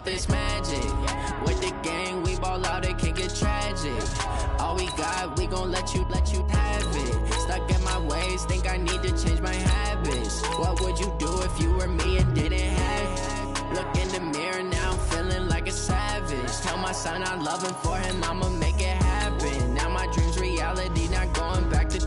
about this magic. With the gang, we ball out, it can get tragic. All we got, we gon' let you have it. Stuck in my ways, think I need to change my habits. What would you do if you were me and didn't have it? Look in the mirror now, I'm feeling like a savage. Tell my son I love him, for him I'ma make it happen. Now my dream's reality, not going back to.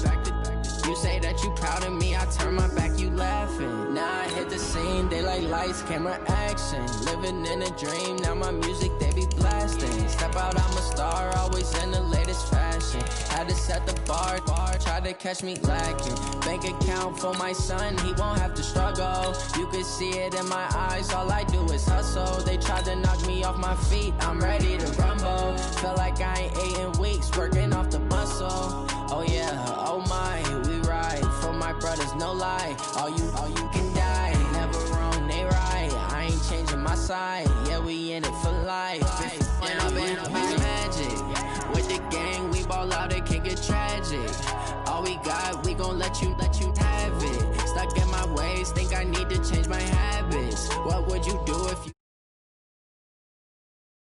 You say that you proud of me, I turn my back, you laughing. Now I hit the scene, they like lights, camera, action. Living in a dream, now my music, they be blasting. Step out, I'm a star, always in the latest fashion. Had to set the bar, try to catch me lacking. Bank account for my son, he won't have to struggle. You can see it in my eyes, all I do is hustle. They tried to knock me off my feet, I'm ready to rumble. Feel like I ain't ate in weeks, working off the muscle. Oh yeah, oh my, we ride for my brothers, no lie. All you can die, never wrong, they right. I ain't changing my side, yeah, we in it for life. And I've been magic. With the gang, we ball out, it can get tragic. All we got, we gon' let you have it. Stuck in my ways, think I need to change my habits. What would you do if you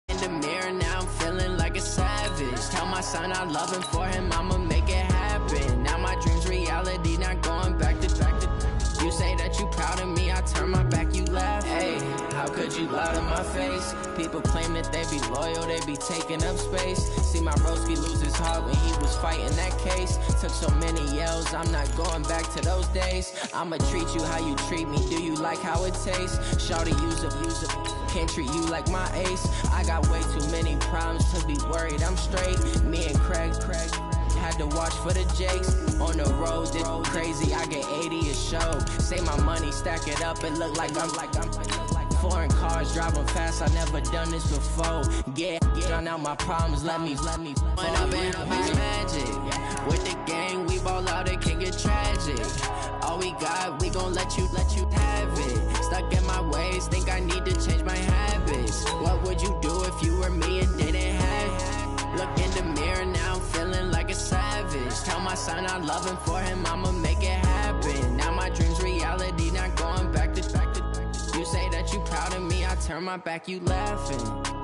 in the mirror now, I'm feeling like a savage. Tell my son I love him, for him I'ma make it happen. Now my dream's reality, not going back to. You say that you proud of me, I turn my back, you laugh. Hey, how could you lie to my face? People claim that they be loyal, they be taking up space. See my broski lose his heart when he was fighting that case. Took so many yells, I'm not going back to those days. I'ma treat you how you treat me, do you like how it tastes? Shawty, use up, can't treat you like my ace. I got way too many problems to be worried, I'm straight. Me and Craig had to watch for the Jakes. On the road, it's crazy, I get 80 a show. Say my money, stack it up, it look like I'm foreign cars, driving fast, I never done this before. Yeah, drown out my problems, let me. When I've been magic. With the gang, we ball out, it can get tragic. All we got, we gon' let you have it. Stuck in my ways, think I need to change my habits. What would you do if you were me and didn't have it? Look in the mirror now, I'm feeling like a savage. Tell my son I love him, for him I'ma make it happen. Now my dream's reality, not going back to. You say that you proud of me, I turn my back, you laughing.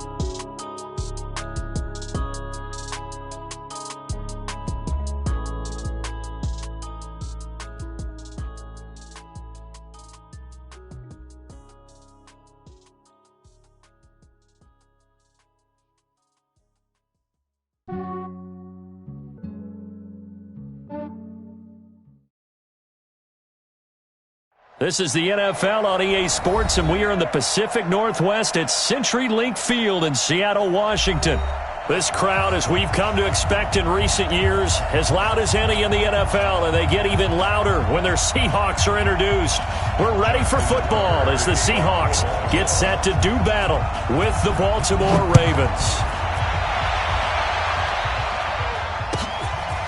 This is the NFL on EA Sports, and we are in the Pacific Northwest at CenturyLink Field in Seattle, Washington. This crowd, as we've come to expect in recent years, as loud as any in the NFL, and they get even louder when their Seahawks are introduced. We're ready for football as the Seahawks get set to do battle with the Baltimore Ravens.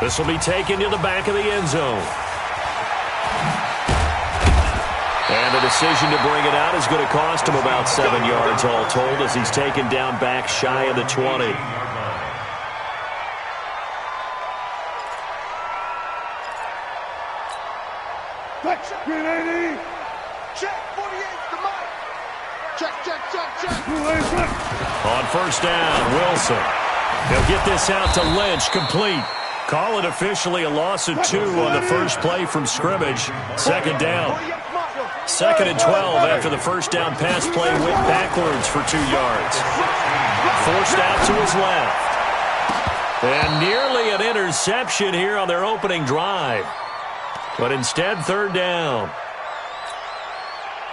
This will be taken to the back of the end zone. And the decision to bring it out is going to cost him about 7 yards all told, as he's taken down back shy of the 20. Check, 48's the mic. Check. On first down, Wilson. He'll get this out to Lynch, complete. Call it officially a loss of 2 on the first play from scrimmage. Second down. 2nd and 12 after the first down pass play went backwards for 2 yards. Forced out to his left. And nearly an interception here on their opening drive. But instead, 3rd down.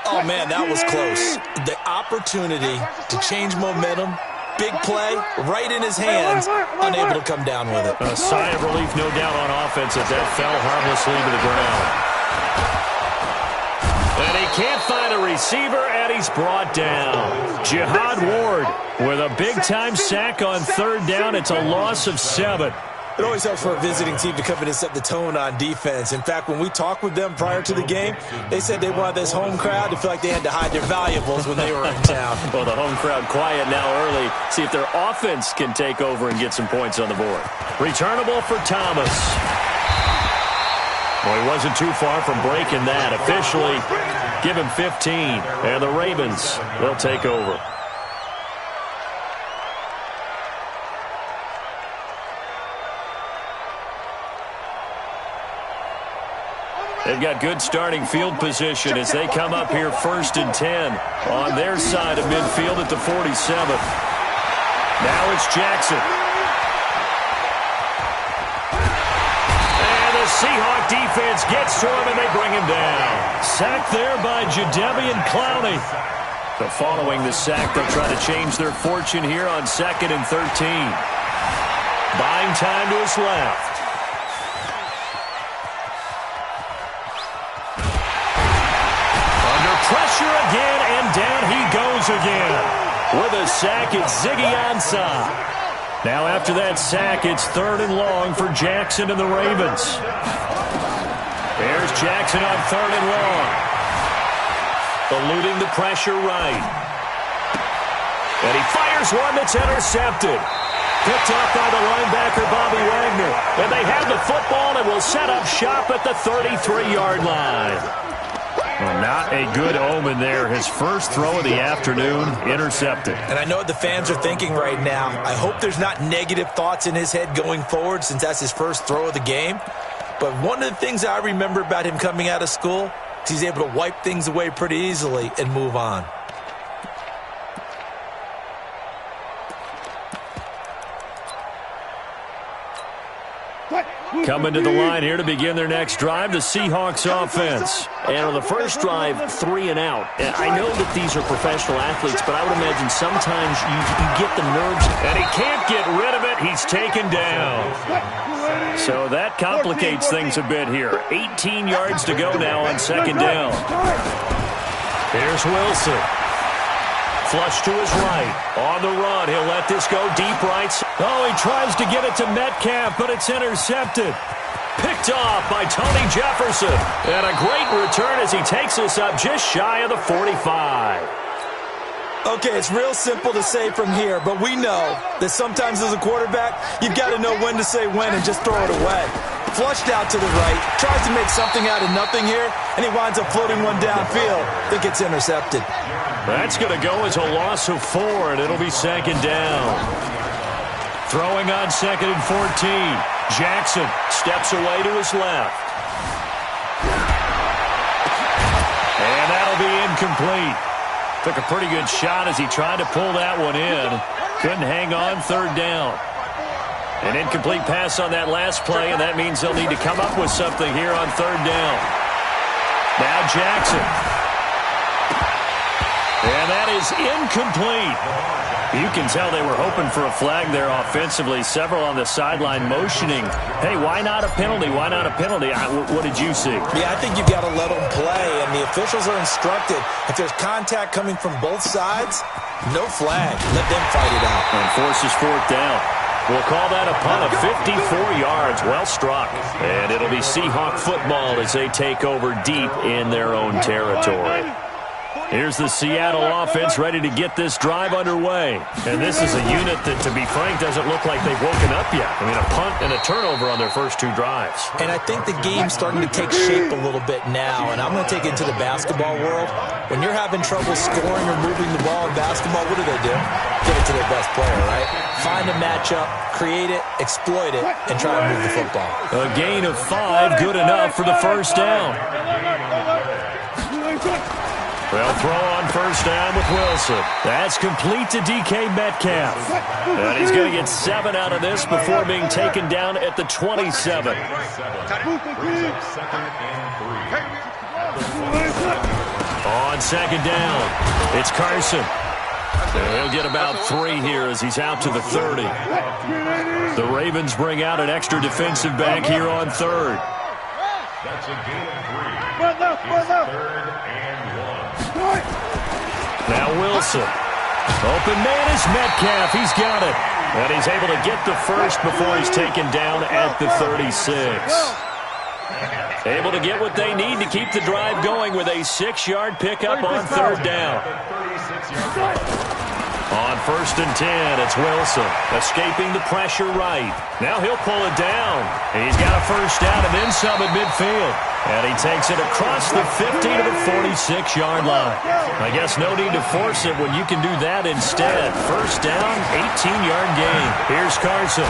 Oh, man, that was close. The opportunity to change momentum, big play, right in his hands, unable to come down with it. A sigh of relief, no doubt, on offense as that fell harmlessly to the ground. And he can't find a receiver, and he's brought down. Jihad Ward with a big-time sack on 3rd down. It's a loss of 7. It always helps for a visiting team to come in and set the tone on defense. In fact, when we talked with them prior to the game, they said they wanted this home crowd to feel like they had to hide their valuables when they were in town. Well, the home crowd quiet now early. See if their offense can take over and get some points on the board. Returnable for Thomas. Well, he wasn't too far from breaking that. Officially, give him 15. And the Ravens, they'll take over. They've got good starting field position as they come up here 1st and 10 on their side of midfield at the 47th. Now it's Jackson. And the Seahawk defense gets to him, and they bring him down. Sacked there by Jadeveon Clowney. So following the sack, they'll try to change their fortune here on 2nd and 13. Buying time to his left. Under pressure again, and down he goes again. With a sack, it's Ziggy Ansah. Now after that sack, it's 3rd and long for Jackson and the Ravens. There's Jackson on 3rd and long. Eluding the pressure right. And he fires one that's intercepted. Picked up by the linebacker, Bobby Wagner. And they have the football and will set up shop at the 33-yard line. Well, not a good omen there. His first throw of the afternoon, intercepted. And I know what the fans are thinking right now. I hope there's not negative thoughts in his head going forward since that's his first throw of the game. But one of the things I remember about him coming out of school is he's able to wipe things away pretty easily and move on. Coming to the line here to begin their next drive, the Seahawks offense. And on the first drive, 3 and out. And I know that these are professional athletes, but I would imagine sometimes you get the nerves. And he can't get rid of it. He's taken down. So that complicates things a bit here. 18 yards to go now on 2nd down. Here's Wilson. Flush to his right. On the run. He'll let this go deep right. Oh, he tries to get it to Metcalf, but it's intercepted. Picked off by Tony Jefferson. And a great return as he takes us up just shy of the 45. Okay, it's real simple to say from here, but we know that sometimes as a quarterback, you've got to know when to say when and just throw it away. Flushed out to the right, tries to make something out of nothing here, and he winds up floating one downfield that gets intercepted. That's going to go as a loss of 4, and it'll be 2nd down. Throwing on 2nd and 14. Jackson steps away to his left. And that'll be incomplete. Took a pretty good shot as he tried to pull that one in. Couldn't hang on, 3rd down. An incomplete pass on that last play, and that means they'll need to come up with something here on 3rd down. Now Jackson. And that is incomplete. You can tell they were hoping for a flag there offensively. Several on the sideline motioning. Hey, why not a penalty? Why not a penalty? What did you see? Yeah, I think you've got to let them play, and the officials are instructed. If there's contact coming from both sides, no flag. Let them fight it out. And forces 4th down. We'll call that a punt of 54 yards. Well struck. And it'll be Seahawk football as they take over deep in their own territory. Here's the Seattle offense ready to get this drive underway. And this is a unit that, to be frank, doesn't look like they've woken up yet. I mean, a punt and a turnover on their first 2 drives. And I think the game's starting to take shape a little bit now. And I'm going to take it into the basketball world. When you're having trouble scoring or moving the ball in basketball, what do? Get it to their best player, right? Find a matchup, create it, exploit it, and try to move the football. A gain of 5, good enough for the first down. They'll throw on first down with Wilson. That's complete to DK Metcalf. And he's going to get 7 out of this before being taken down at the 27. On 2nd down, it's Carson. He'll get about 3 here as he's out to the 30. The Ravens bring out an extra defensive back here on 3rd. That's a gain of 3. It's 3rd and 1. Now Wilson. Open man is Metcalf. He's got it. And he's able to get the first before he's taken down at the 36. Able to get what they need to keep the drive going with a 6-yard pickup on 3rd down. On 1st and 10, it's Wilson escaping the pressure right. Now he'll pull it down. He's got a first down and then some at midfield. And he takes it across the 50 to the 46-yard line. I guess no need to force it when you can do that instead. First down, 18-yard gain. Here's Carson.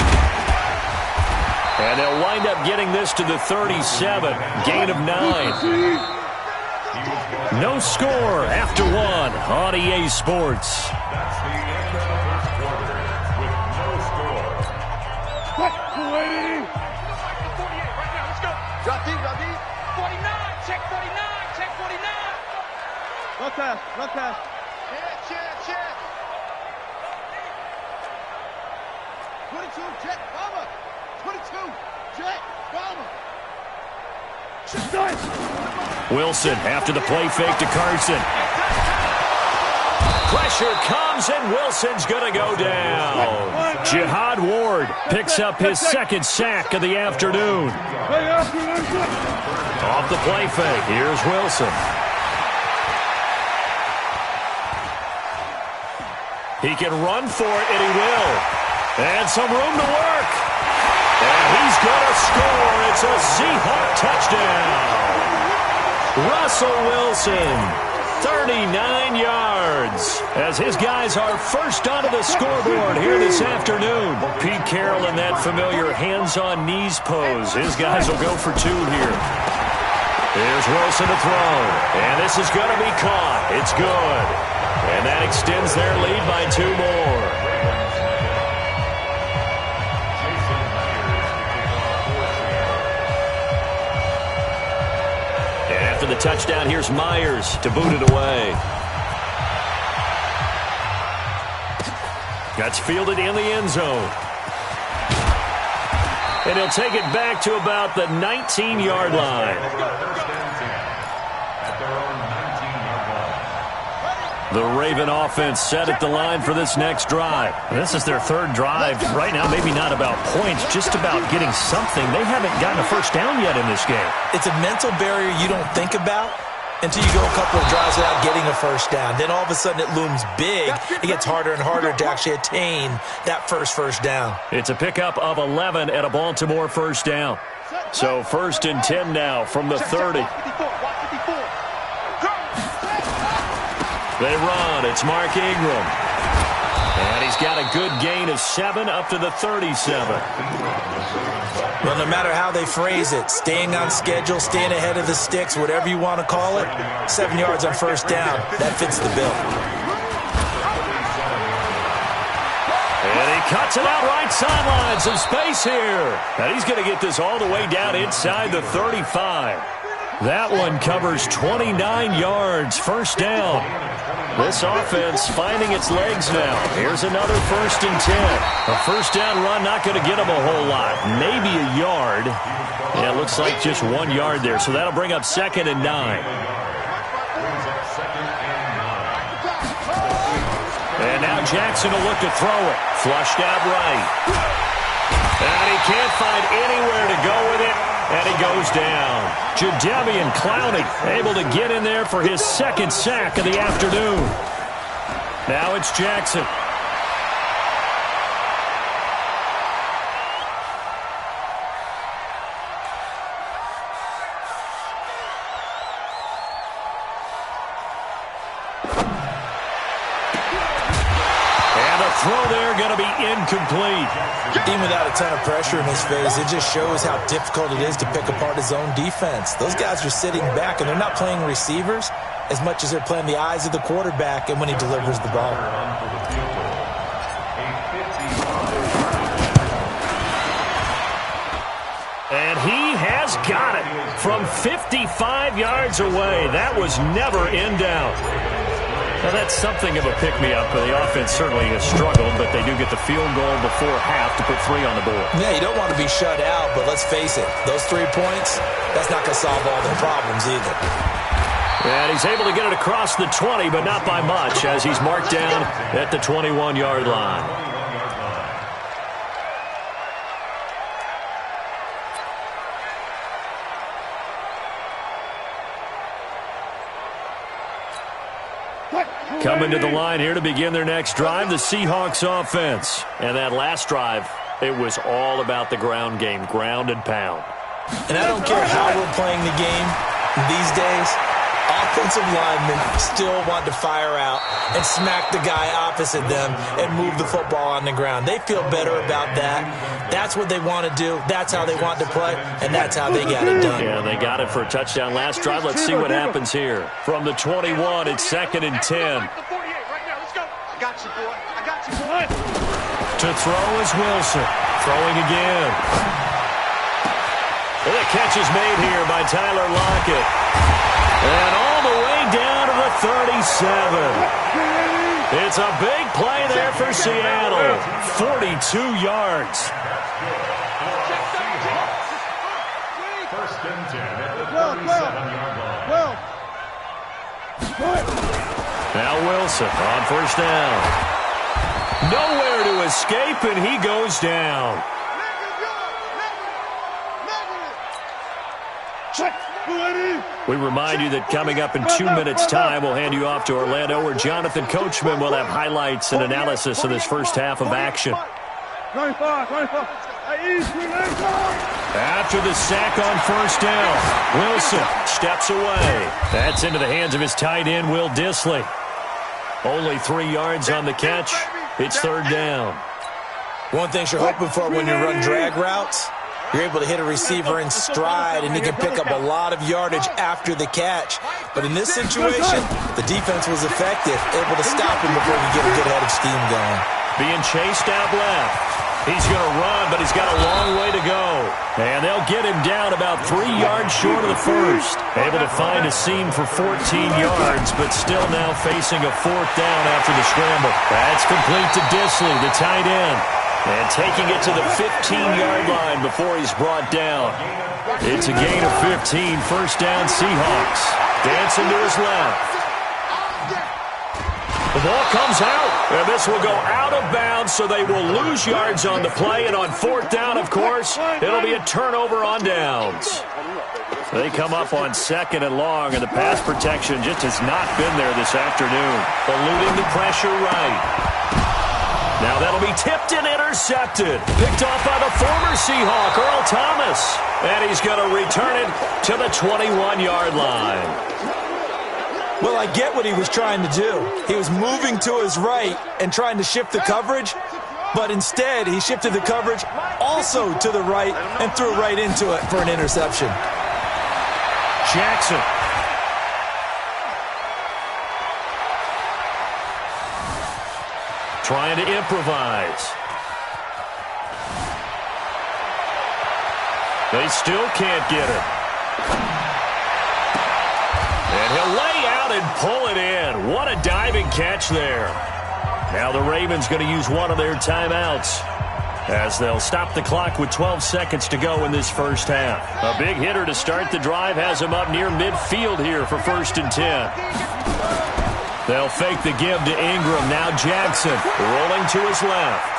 And they'll wind up getting this to the 37. Gain of 9. No score after 1 on EA Sports. That's the end of the first quarter with no score. What? 48 right now. Let's go. Drop deep. 49. Check 49. Check 49. Run pass. Check. 22. Check. Bomber. 22. Check. Bomber. Wilson after the play fake to Carson. Pressure comes, and Wilson's going to go down. Jihad Ward picks up his second sack of the afternoon. Off the play fake, here's Wilson. He can run for it, and he will. And some room to work. And he's going to score. It's a Seahawk touchdown. Russell Wilson, 39 yards, as his guys are first onto the scoreboard here this afternoon. Pete Carroll in that familiar hands-on knees pose. His guys will go for 2 here. Here's Wilson to throw, and this is going to be caught. It's good. And that extends their lead by 2 more. After the touchdown, here's Myers to boot it away. That's fielded in the end zone. And he'll take it back to about the 19-yard line. The Raven offense set at the line for this next drive. This is their 3rd drive. Right now, maybe not about points, just about getting something. They haven't gotten a first down yet in this game. It's a mental barrier you don't think about until you go a couple of drives without getting a first down. Then all of a sudden it looms big. It gets harder and harder to actually attain that first down. It's a pickup of 11 at a Baltimore first down. So 1st and 10 now from the 30. They run. It's Mark Ingram. And he's got a good gain of 7 up to the 37. Well, no matter how they phrase it, staying on schedule, staying ahead of the sticks, whatever you want to call it, 7 yards on first down, that fits the bill. And he cuts it out right sideline. Some space here. And he's going to get this all the way down inside the 35. That one covers 29 yards. First down. This offense finding its legs now. Here's another 1st and 10. A first down run not going to get them a whole lot. Maybe a yard. Yeah, it looks like just 1 yard there. So that'll bring up 2nd and 9. And now Jackson will look to throw it. Flushed out right. And he can't find anywhere to go with it. And he goes down. Jadeveon Clowney able to get in there for his 2nd sack of the afternoon. Now it's Jackson. Throw there going to be incomplete. Even without a ton of pressure in his face, it just shows how difficult it is to pick apart his own defense. Those guys are sitting back, and they're not playing receivers as much as they're playing the eyes of the quarterback and when he delivers the ball. And he has got it from 55 yards away. That was never in doubt. Now, that's something of a pick-me-up. The offense certainly has struggled, but they do get the field goal before half to put 3 on the board. Yeah, you don't want to be shut out, but let's face it, those 3 points, that's not going to solve all their problems either. And he's able to get it across the 20, but not by much, as he's marked down at the 21-yard line. Coming to the line here to begin their next drive, the Seahawks offense. And that last drive, it was all about the ground game, ground and pound. And I don't care how we're playing the game these days, offensive linemen still want to fire out and smack the guy opposite them and move the football on the ground. They feel better about that. That's what they want to do. That's how they want to play, and that's how they got it done. Yeah, they got it for a touchdown last drive. Let's see what happens here. From the 21, it's 2nd and 10. To throw is Wilson. Throwing again. And the catch is made here by Tyler Lockett. And all the way down to the 37. It's a big play there for Seattle. 42 yards. First and 10 at the 37-yard line. Now Wilson on first down. Nowhere to escape, and he goes down. We remind you that coming up in 2 minutes' time, we'll hand you off to Orlando, where Jonathan Coachman will have highlights and analysis of this first half of action. After the sack on first down, Wilson steps away. That's into the hands of his tight end, Will Dissly. Only 3 yards on the catch. It's third down. One thing you're hoping for when you run drag routes, you're able to hit a receiver in stride, and he can pick up a lot of yardage after the catch. But in this situation, the defense was effective, able to stop him before he get a good head of steam going. Being chased out left. He's going to run, but he's got a long way to go. And they'll get him down about 3 yards short of the first. Able to find a seam for 14 yards, but still now facing a fourth down after the scramble. That's complete to Dissly, the tight end. And taking it to the 15-yard line before he's brought down. It's a gain of 15, first down Seahawks. Dancing to his left. The ball comes out, and this will go out of bounds, so they will lose yards on the play. And on fourth down, of course, it'll be a turnover on downs. They come up on 2nd and long, and the pass protection just has not been there this afternoon. Eluding the pressure right. Now that'll be tipped and intercepted. Picked off by the former Seahawk, Earl Thomas. And he's going to return it to the 21-yard line. Well, I get what he was trying to do. He was moving to his right and trying to shift the coverage, but instead he shifted the coverage also to the right and threw right into it for an interception. Jackson. Trying to improvise. They still can't get it. And he'll lay out and pull it in. What a diving catch there. Now the Ravens going to use one of their timeouts as they'll stop the clock with 12 seconds to go in this first half. A big hitter to start the drive has him up near midfield here for first and 10. They'll fake the give to Ingram. Now Jackson rolling to his left.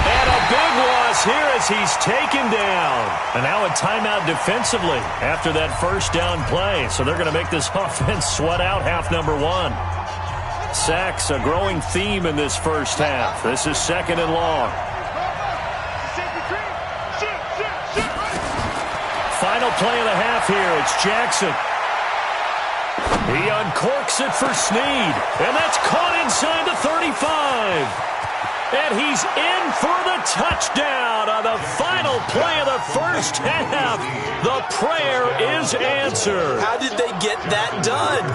And a big loss here as he's taken down. And now a timeout defensively after that first down play. So they're going to make this offense sweat out half number one. Sacks, a growing theme in this first half. This is 2nd and long. Final play of the half here. It's Jackson. He uncorks it for Snead. And that's caught inside the 35. And he's in for the touchdown on the final play of the first half. The prayer is answered. How did they get that done?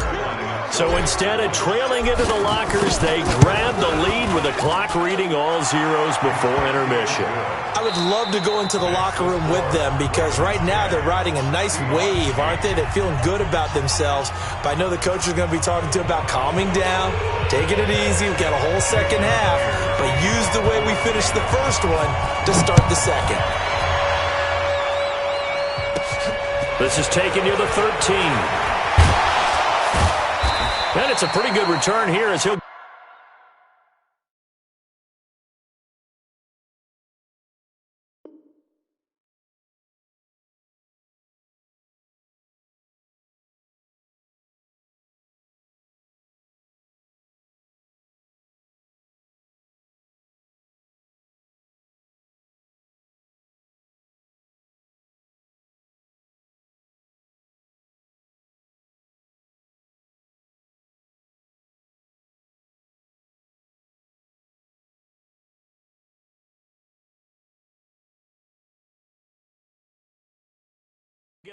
So instead of trailing into the lockers, they grabbed the lead with the clock reading all zeros before intermission. I would love to go into the locker room with them because right now they're riding a nice wave, aren't they? They're feeling good about themselves. But I know the coach is going to be talking to about calming down, taking it easy. We've got a whole second half, but use the way we finished the first one to start the second. This is taken near the 13. And it's a pretty good return here as he'll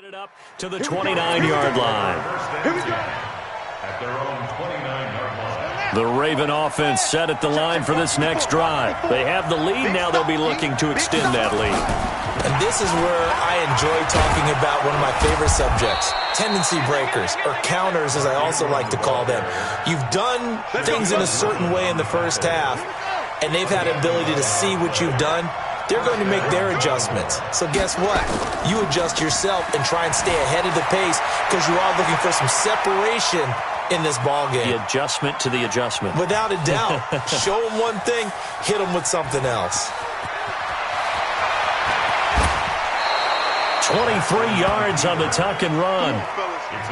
Get it up to the 29-yard line. Here we go. At their own 29-yard line. The Raven offense set at the line for this next drive. They have the lead. Now they'll be looking to extend that lead. And this is where I enjoy talking about one of my favorite subjects, tendency breakers, or counters as I also like to call them. You've done things in a certain way in the first half, and they've had an ability to see what you've done. They're going to make their adjustments. So guess what? You adjust yourself and try and stay ahead of the pace because you are looking for some separation in this ball game. The adjustment to the adjustment. Without a doubt. Show them one thing, hit them with something else. 23 yards on the tuck and run.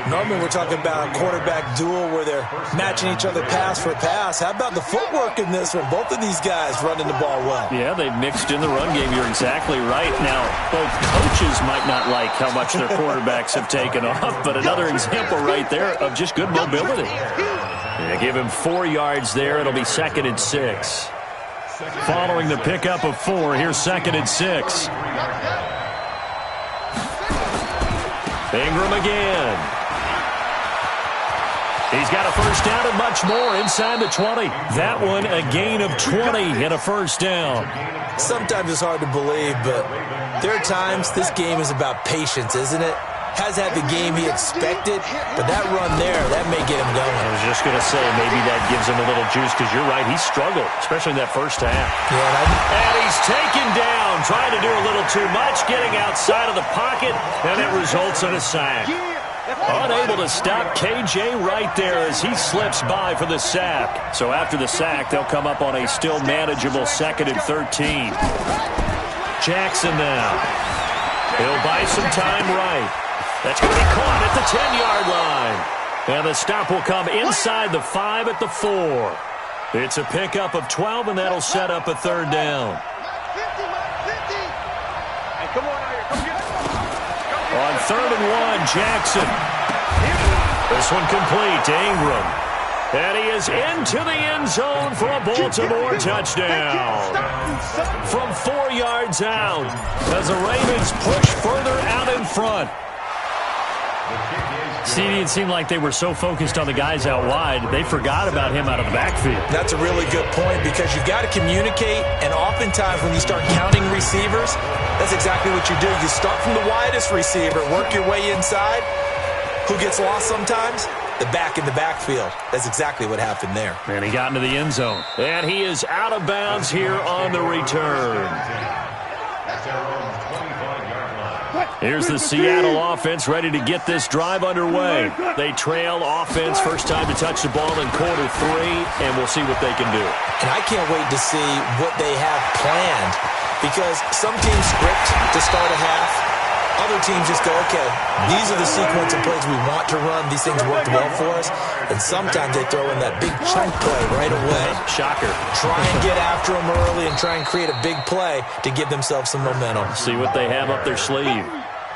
Normally we're talking about a quarterback duel where they're matching each other pass for pass. How about the footwork in this one? Both of these guys running the ball well. Yeah, they've mixed in the run game. You're exactly right. Now, both coaches might not like how much their quarterbacks have taken off, but another example right there of just good mobility. Yeah, give him 4 yards there. It'll be 2nd and 6. Following the pickup of 4, here's 2nd and 6. Ingram again. He's got a first down and much more inside the 20. That one a gain of 20 and a first down. Sometimes it's hard to believe, but there are times this game is about patience, isn't it? Has had the game he expected, but that run there, that may get him going. I was just going to say, maybe that gives him a little juice because you're right, he struggled, especially in that first half. Yeah, and he's taken down, trying to do a little too much, getting outside of the pocket, and it results in a sack. Unable to stop KJ right there as he slips by for the sack. So after the sack, they'll come up on a still manageable 2nd and 13. Jackson now. He'll buy some time right. That's going to be caught at the 10-yard line. And the stop will come inside the 5 at the 4. It's a pickup of 12, and that'll set up a 3rd down. On 3rd and 1, Jackson. This one complete to Ingram. And he is into the end zone for a Baltimore touchdown. From 4 yards out, as the Ravens push further out in front. See, it seemed like they were so focused on the guys out wide, they forgot about him out of the backfield. That's a really good point because you've got to communicate, and oftentimes when you start counting receivers, that's exactly what you do. You start from the widest receiver, work your way inside. Who gets lost sometimes? The back in the backfield. That's exactly what happened there. And he got into the end zone. And he is out of bounds here on the return. Here's the Seattle offense ready to get this drive underway. They trail offense, first time to touch the ball in quarter 3, and we'll see what they can do. And I can't wait to see what they have planned because some teams script to start a half. Other teams just go, okay, these are the sequence of plays we want to run. These things worked well for us. And sometimes they throw in that big chunk play right away. Shocker. Try and get after them early and try and create a big play to give themselves some momentum. See what they have up their sleeve.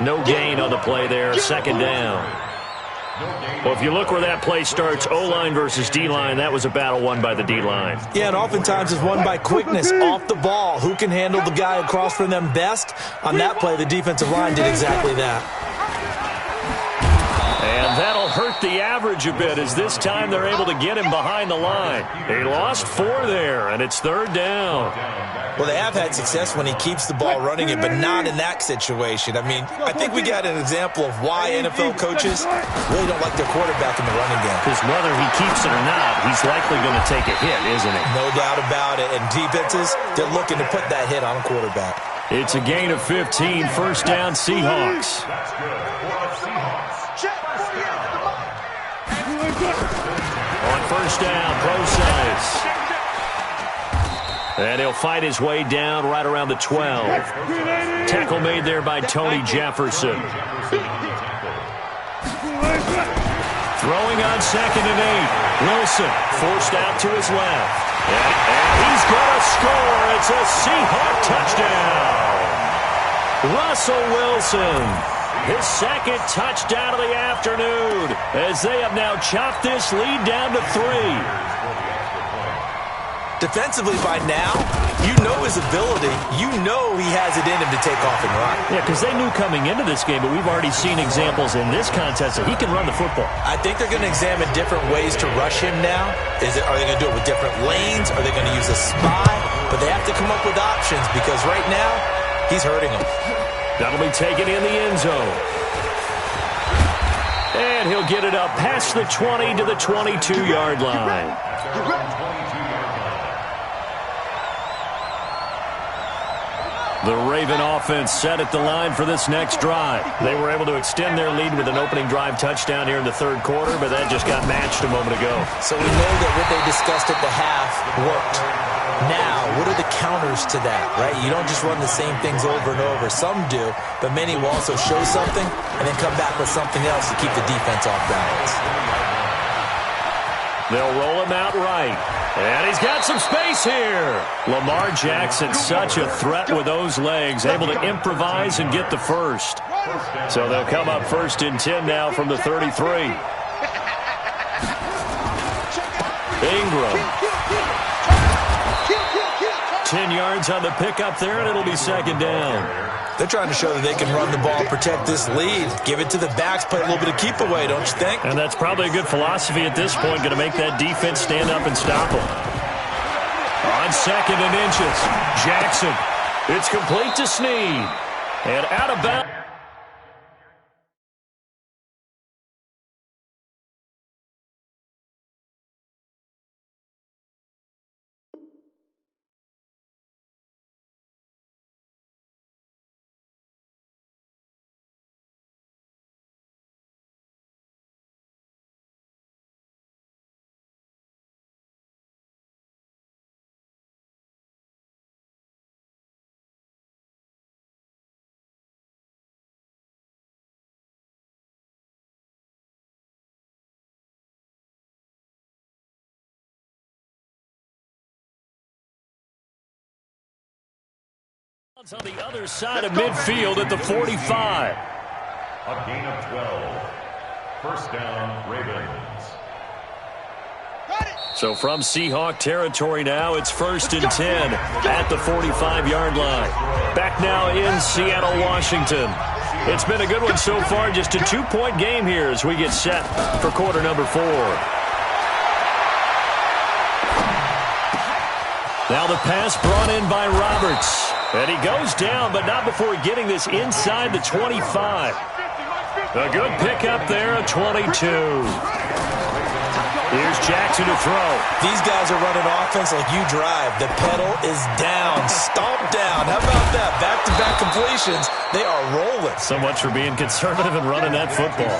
No gain on the play there, 2nd down. Well, if you look where that play starts, O-line versus D-line, that was a battle won by the D-line. Yeah, and oftentimes it's won by quickness off the ball. Who can handle the guy across from them best? On that play, the defensive line did exactly that. And that'll hurt the average a bit as this time they're able to get him behind the line. He lost 4 there, and it's 3rd down. Well, they have had success when he keeps the ball running it, but not in that situation. I mean, I think we got an example of why NFL coaches really don't like their quarterback in the running game. Because whether he keeps it or not, he's likely going to take a hit, isn't he? No doubt about it. And defenses, they're looking to put that hit on a quarterback. It's a gain of 15, 1st down Seahawks. On 1st down, Procise. And he'll fight his way down right around the 12. Tackle made there by Tony Jefferson. Throwing on 2nd and 8. Wilson forced out to his left. And he's going to score. It's a Seahawk touchdown. Russell Wilson, his 2nd touchdown of the afternoon, as they have now chopped this lead down to 3. Defensively by now, You know his ability. You know he has it in him to take off and run. Yeah, because they knew coming into this game, but we've already seen examples in this contest that he can run the football. I think they're going to examine different ways to rush him now. Are they going to do it with different lanes? Are they going to use a spy? But they have to come up with options because right now, he's hurting them. That'll be taken in the end zone. And he'll get it up past the 20 to the 22-yard line. The Raven offense set at the line for this next drive. They were able to extend their lead with an opening drive touchdown here in the third quarter, but that just got matched a moment ago. So we know that what they discussed at the half worked. Now, what are the counters to that, right? You don't just run the same things over and over. Some do, but many will also show something and then come back with something else to keep the defense off balance. They'll roll him out right. And he's got some space here. Lamar Jackson, such a threat with those legs, able to improvise and get the first. So they'll come up 1st and 10 now from the 33. Ingram. 10 yards on the pickup there, and it'll be 2nd down. They're trying to show that they can run the ball, protect this lead, give it to the backs, play a little bit of keep away, don't you think? And that's probably a good philosophy at this point, going to make that defense stand up and stop them. On 2nd and inches, Jackson. It's complete to Snead. And out of bounds. On the other side of midfield at the 45. A gain of 12. First down, Ravens. So from Seahawk territory now, it's 1st and 10 at the 45-yard line. Back now in Seattle, Washington. It's been a good one so far, just a 2-point game here as we get set for quarter number 4. Now the pass brought in by Roberts. And he goes down, but not before getting this inside the 25. A good pickup there, a 22. Here's Jackson to throw. These guys are running offense like you drive. The pedal is down, stomp down. How about that? Back-to-back completions. They are rolling. So much for being conservative and running that football.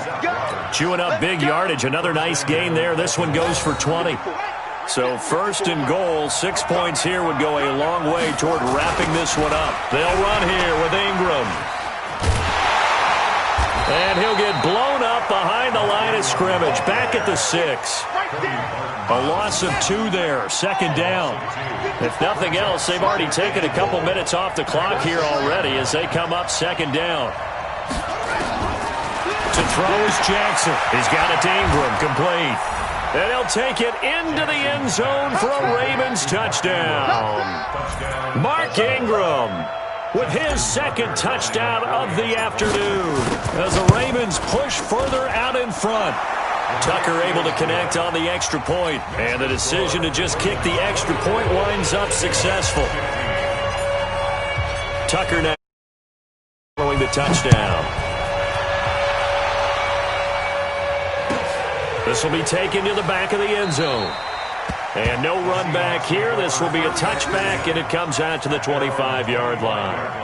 Chewing up big yardage. Another nice gain there. This one goes for 20. So 1st and goal, 6 points here would go a long way toward wrapping this one up. They'll run here with Ingram. And he'll get blown up behind the line of scrimmage. Back at the 6. A loss of 2 there, 2nd down. If nothing else, they've already taken a couple minutes off the clock here already as they come up 2nd down. To throw is Jackson. He's got it to Ingram, complete. And he'll take it into the end zone for a Ravens touchdown. Mark Ingram with his 2nd touchdown of the afternoon as the Ravens push further out in front. Tucker able to connect on the extra point, and the decision to just kick the extra point winds up successful. Tucker now following the touchdown. This will be taken to the back of the end zone. And no run back here. This will be a touchback, and it comes out to the 25-yard line.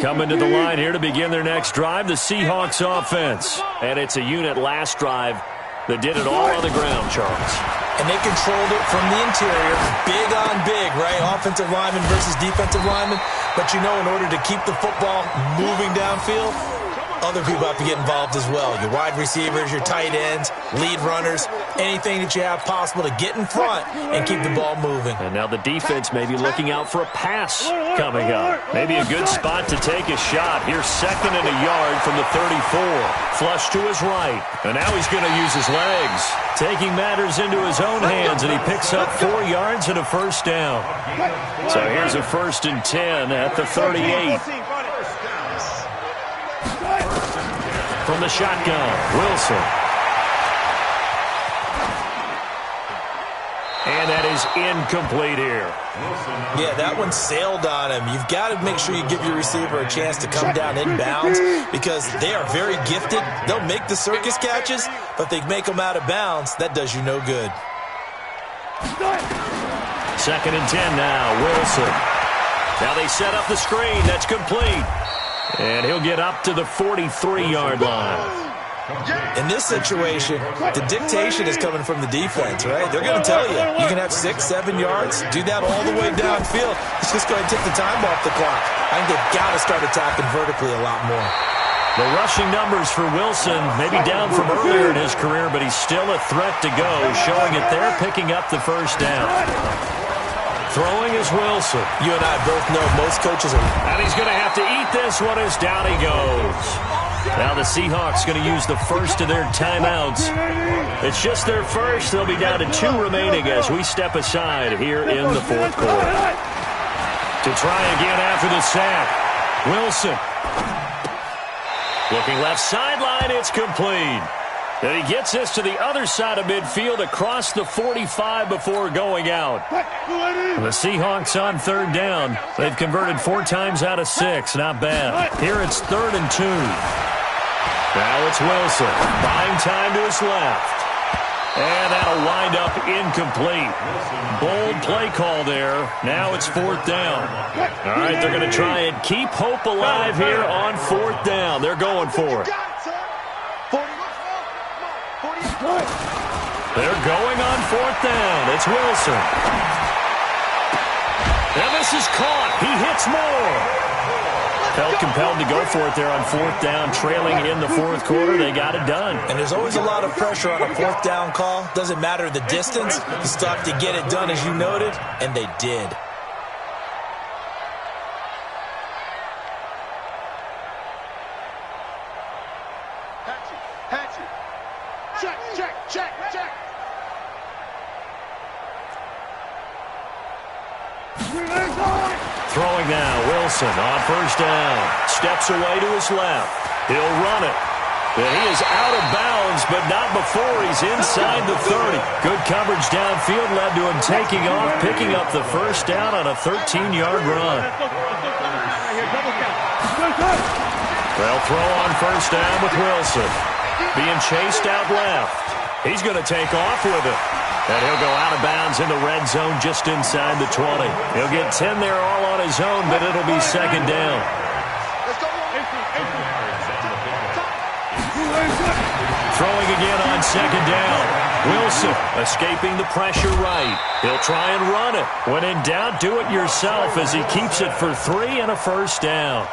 Coming to the line here to begin their next drive, the Seahawks offense. And it's a unit last drive that did it all on the ground, Charles. And they controlled it from the interior, big on big, right? Offensive lineman versus defensive lineman. But you know, in order to keep the football moving downfield, other people have to get involved as well. Your wide receivers, your tight ends, lead runners. anything that you have possible to get in front and keep the ball moving. And now the defense may be looking out for a pass coming up. Maybe a good spot to take a shot. Here's 2nd and a yard from the 34. Flush to his right. And now he's going to use his legs. Taking matters into his own hands, and he picks up 4 yards and a first down. So here's a 1st and 10 at the 38. From the shotgun, Wilson. And that is incomplete here. Yeah, that one sailed on him. You've got to make sure you give your receiver a chance to come down inbounds because they are very gifted. They'll make the circus catches, but if they make them out of bounds, that does you no good. 2nd and 10 now, Wilson. Now they set up the screen. That's complete. And he'll get up to the 43-yard line. In this situation, the dictation is coming from the defense, right? They're going to tell you, you can have 6, 7 yards, do that all the way downfield. Let's just go ahead and take the time off the clock. I think they've got to start attacking vertically a lot more. The rushing numbers for Wilson may be down from earlier in his career, but he's still a threat to go, showing it they're picking up the first down. Throwing is Wilson. You and I both know most coaches are... And he's going to have to eat this one as down he goes. Now the Seahawks going to use the first of their timeouts. It's just their first. They'll be down to 2 remaining as we step aside here in the 4th quarter. To try again after the sack. Wilson. Looking left sideline. It's complete. And he gets this to the other side of midfield across the 45 before going out. The Seahawks on 3rd down. They've converted 4 times out of 6. Not bad. Here it's 3rd and 2. Now it's Wilson. Buying time to his left. And that'll wind up incomplete. Bold play call there. Now it's 4th down. All right, they're going to try and keep hope alive here on 4th down. They're going for it. They're going on 4th down. It's Wilson. And this is caught. He hits more. Felt compelled to go for it there on 4th down, trailing in the 4th quarter. They got it done. And there's always a lot of pressure on a 4th down call. Doesn't matter the distance. You still have to get it done, as you noted, and they did. Check. Throwing now, Wilson on 1st down. Steps away to his left. He'll run it. And he is out of bounds, but not before he's inside the 30. Good coverage downfield led to him taking off, picking up the first down on a 13-yard run. They'll throw on 1st down with Wilson. Being chased out left. He's going to take off with it. And he'll go out of bounds in the red zone just inside the 20. He'll get 10 there all on his own, but it'll be 2nd down. Throwing again on 2nd down. Wilson escaping the pressure right. He'll try and run it. When in doubt, do it yourself as he keeps it for 3 and a first down.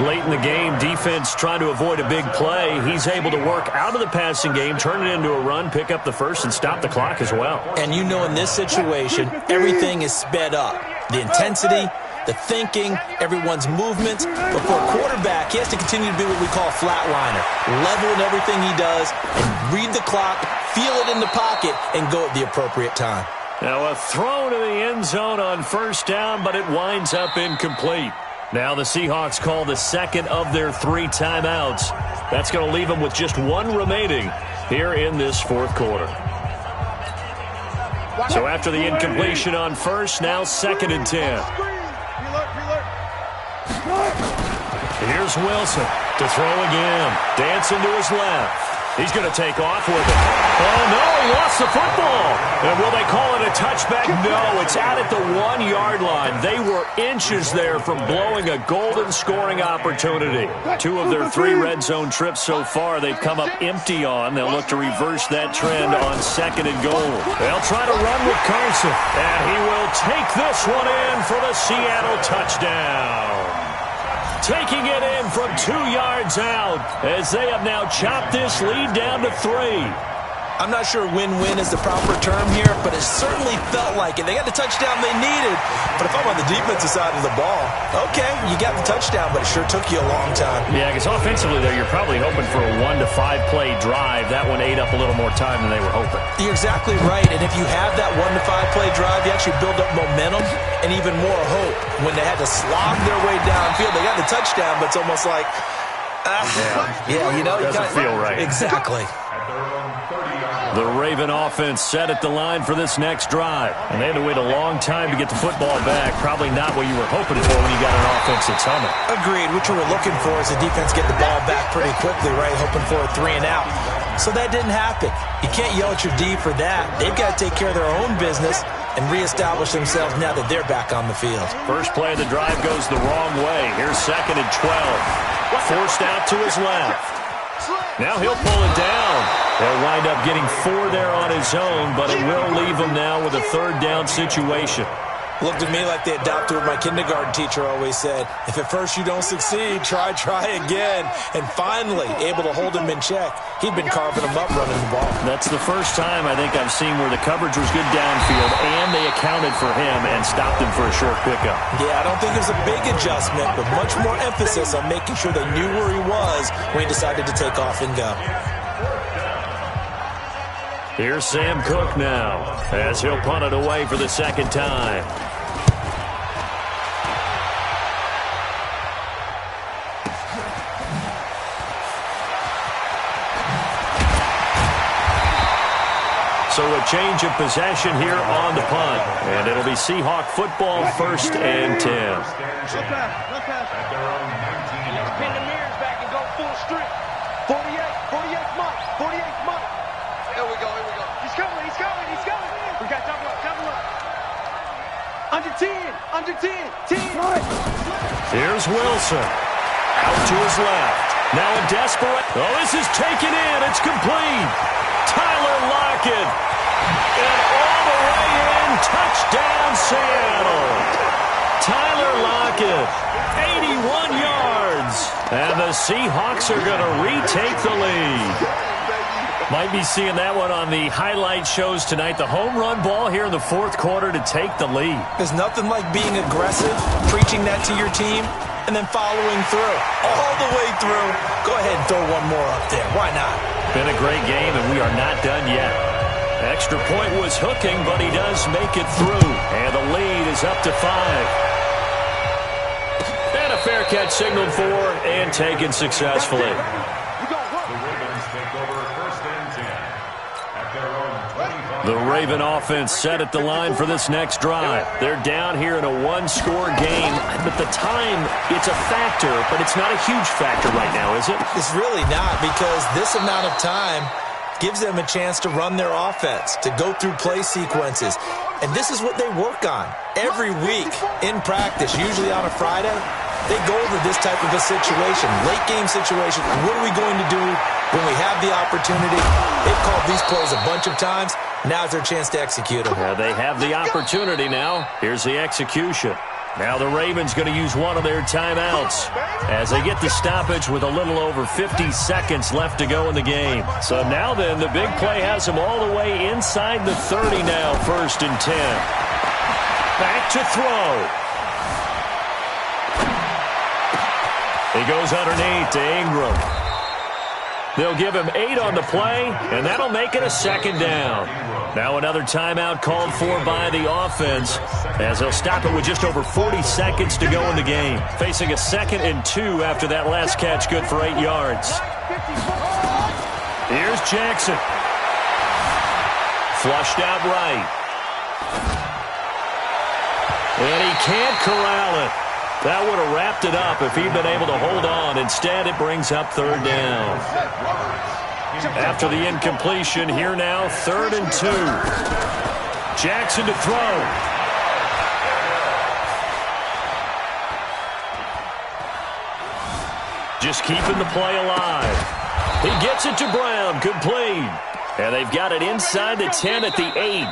Late in the game, defense trying to avoid a big play. He's able to work out of the passing game, turn it into a run, pick up the first, and stop the clock as well. And you know in this situation, everything is sped up. The intensity, the thinking, everyone's movements. But for a quarterback, he has to continue to be what we call a flatliner. Level in everything he does and read the clock, feel it in the pocket, and go at the appropriate time. Now a throw to the end zone on 1st down, but it winds up incomplete. Now the Seahawks call the 2nd of their 3 timeouts. That's going to leave them with just 1 remaining here in this 4th quarter. So after the incompletion on 1st, now 2nd and 10. Here's Wilson to throw again. Dancing to his left. He's going to take off with it. Oh, no, he lost the football. And will they call it a touchback? No, it's out at the 1-yard line. They were inches there from blowing a golden scoring opportunity. 2 of their 3 red zone trips so far they've come up empty on. They'll look to reverse that trend on 2nd and goal. They'll try to run with Carson. And he will take this one in for the Seattle touchdown. Taking it in from 2 yards out as they have now chopped this lead down to 3. I'm not sure win-win is the proper term here, but it certainly felt like it. They got the touchdown they needed, but if I'm on the defensive side of the ball, okay, you got the touchdown, but it sure took you a long time. Yeah, because offensively, though, you're probably hoping for a 1 to 5 play drive. That one ate up a little more time than they were hoping. You're exactly right, and if you have that 1 to 5 play drive, you actually build up momentum and even more hope. When they had to slog their way downfield, they got the touchdown, but it's almost like, you know, doesn't feel right. Exactly. The Raven offense set at the line for this next drive. And they had to wait a long time to get the football back. Probably not what you were hoping for when you got an offense that's humming. Agreed. What you were looking for is the defense get the ball back pretty quickly, right? Hoping for a 3 and out. So that didn't happen. You can't yell at your D for that. They've got to take care of their own business and reestablish themselves now that they're back on the field. First play of the drive goes the wrong way. Here's 2nd and 12. Forced out to his left. Now he'll pull it down. He'll wind up getting 4 there on his own, but it will leave him now with a 3rd down situation. Looked at me like they adopted what my kindergarten teacher always said. If at first you don't succeed, try again. And finally, able to hold him in check. He'd been carving him up running the ball. That's the first time I think I've seen where the coverage was good downfield and they accounted for him and stopped him for a short pickup. Yeah, I don't think it was a big adjustment, but much more emphasis on making sure they knew where he was when he decided to take off and go. Here's Sam Cook now, as he'll punt it away for the 2nd time. So a change of possession here on the punt. And it'll be Seahawk football, 1st and 10. Pin the mirrors back and go full strength. 48 Mike. Here we go. He's coming. We got double up. Under 10. 10. Here's Wilson. Out to his left. Now a desperate. Oh, this is taken in. It's complete. Tyler Lockett. And all the way in. Touchdown, Seattle. Tyler Lockett. 81 yards. And the Seahawks are going to retake the lead. Might be seeing that one on the highlight shows tonight. The home run ball here in the 4th quarter to take the lead. There's nothing like being aggressive, preaching that to your team, and then following through. All the way through. Go ahead and throw one more up there. Why not? Been a great game, and we are not done yet. Extra point was hooking, but he does make it through. And the lead is up to 5. And a fair catch signaled for and taken successfully. The Raven offense set at the line for this next drive. They're down here in a 1-score game, but the time, it's a factor, but it's not a huge factor right now, is it? It's really not, because this amount of time gives them a chance to run their offense, to go through play sequences. And this is what they work on every week in practice, usually on a Friday. They go over this type of a situation, late game situation. What are we going to do when we have the opportunity? They've called these plays a bunch of times. Now's their chance to execute them. They have the opportunity now. Here's the execution. Now the Ravens going to use one of their timeouts as they get the stoppage with a little over 50 seconds left to go in the game. So now then, the big play has them all the way inside the 30 now, 1st and 10. Back to throw. He goes underneath to Ingram. They'll give him 8 on the play, and that'll make it a 2nd down. Now another timeout called for by the offense as they'll stop it with just over 40 seconds to go in the game. Facing a 2nd and 2 after that last catch, good for 8 yards. Here's Jackson. Flushed out right. And he can't corral it. That would have wrapped it up if he'd been able to hold on. Instead, it brings up 3rd down. After the incompletion, here now, 3rd and 2. Jackson to throw. Just keeping the play alive. He gets it to Brown, complete. And they've got it inside the 10 at the 8.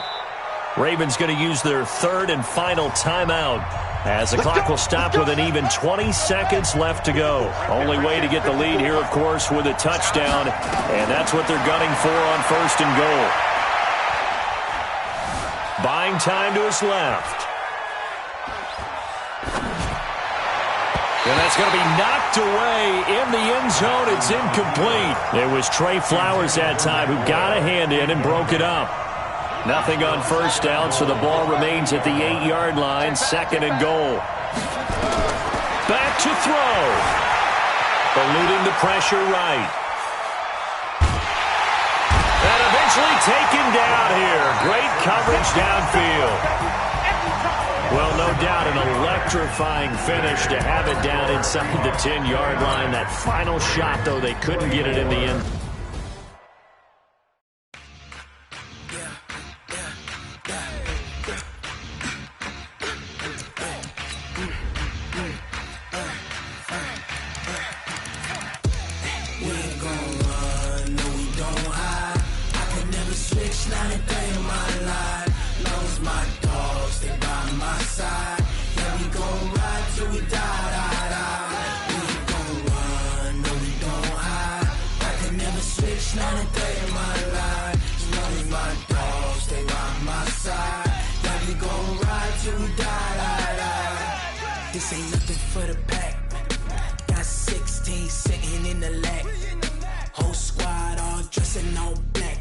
Ravens going to use their 3rd and final timeout. As the clock will stop with an even 20 seconds left to go. Only way to get the lead here, of course, with a touchdown. And that's what they're gunning for on 1st and goal. Buying time to his left. And that's going to be knocked away in the end zone. It's incomplete. It was Trey Flowers that time who got a hand in and broke it up. Nothing on 1st down, so the ball remains at the 8-yard line, 2nd and goal. Back to throw. Eluding the pressure right. And eventually taken down here. Great coverage downfield. Well, no doubt an electrifying finish to have it down inside the 10-yard line. That final shot, though, they couldn't get it in the end. This ain't nothing for the pack. Got 16 sitting in the lap. Whole squad all dressing all black.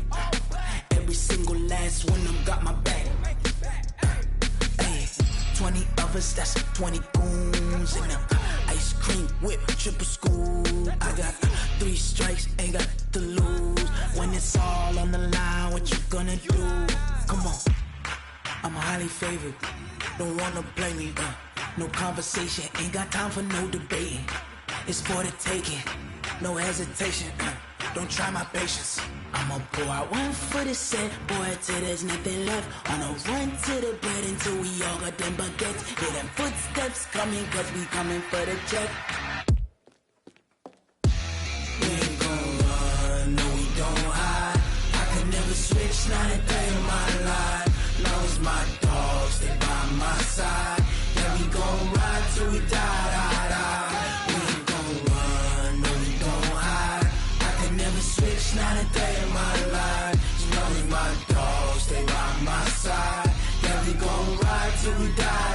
Every single last one of them got my back. Hey, 20 of us, that's 20 goons in them. Ice cream whip, triple school. I got 3 strikes, ain't got to lose. When it's all on the line, what you gonna do? Come on, I'm highly favored. Don't wanna blame me, no conversation, ain't got time for no debating. It's for the taking, no hesitation. Don't try my patience. I'ma pour out one for the set, boy, till there's nothing left. On a run to the bread until we all got them baguettes. Hear them footsteps coming, cause we coming for the check. We ain't gon' run, no we don't hide. I can never switch, not a day in my life. Long as my dogs, they by my side. Yeah, we gon' ride till we die. We ain't gon' run, no we don't hide. I can never switch, not a day in my life. As long as my dogs, they by my side. Yeah, we gon' ride till we die.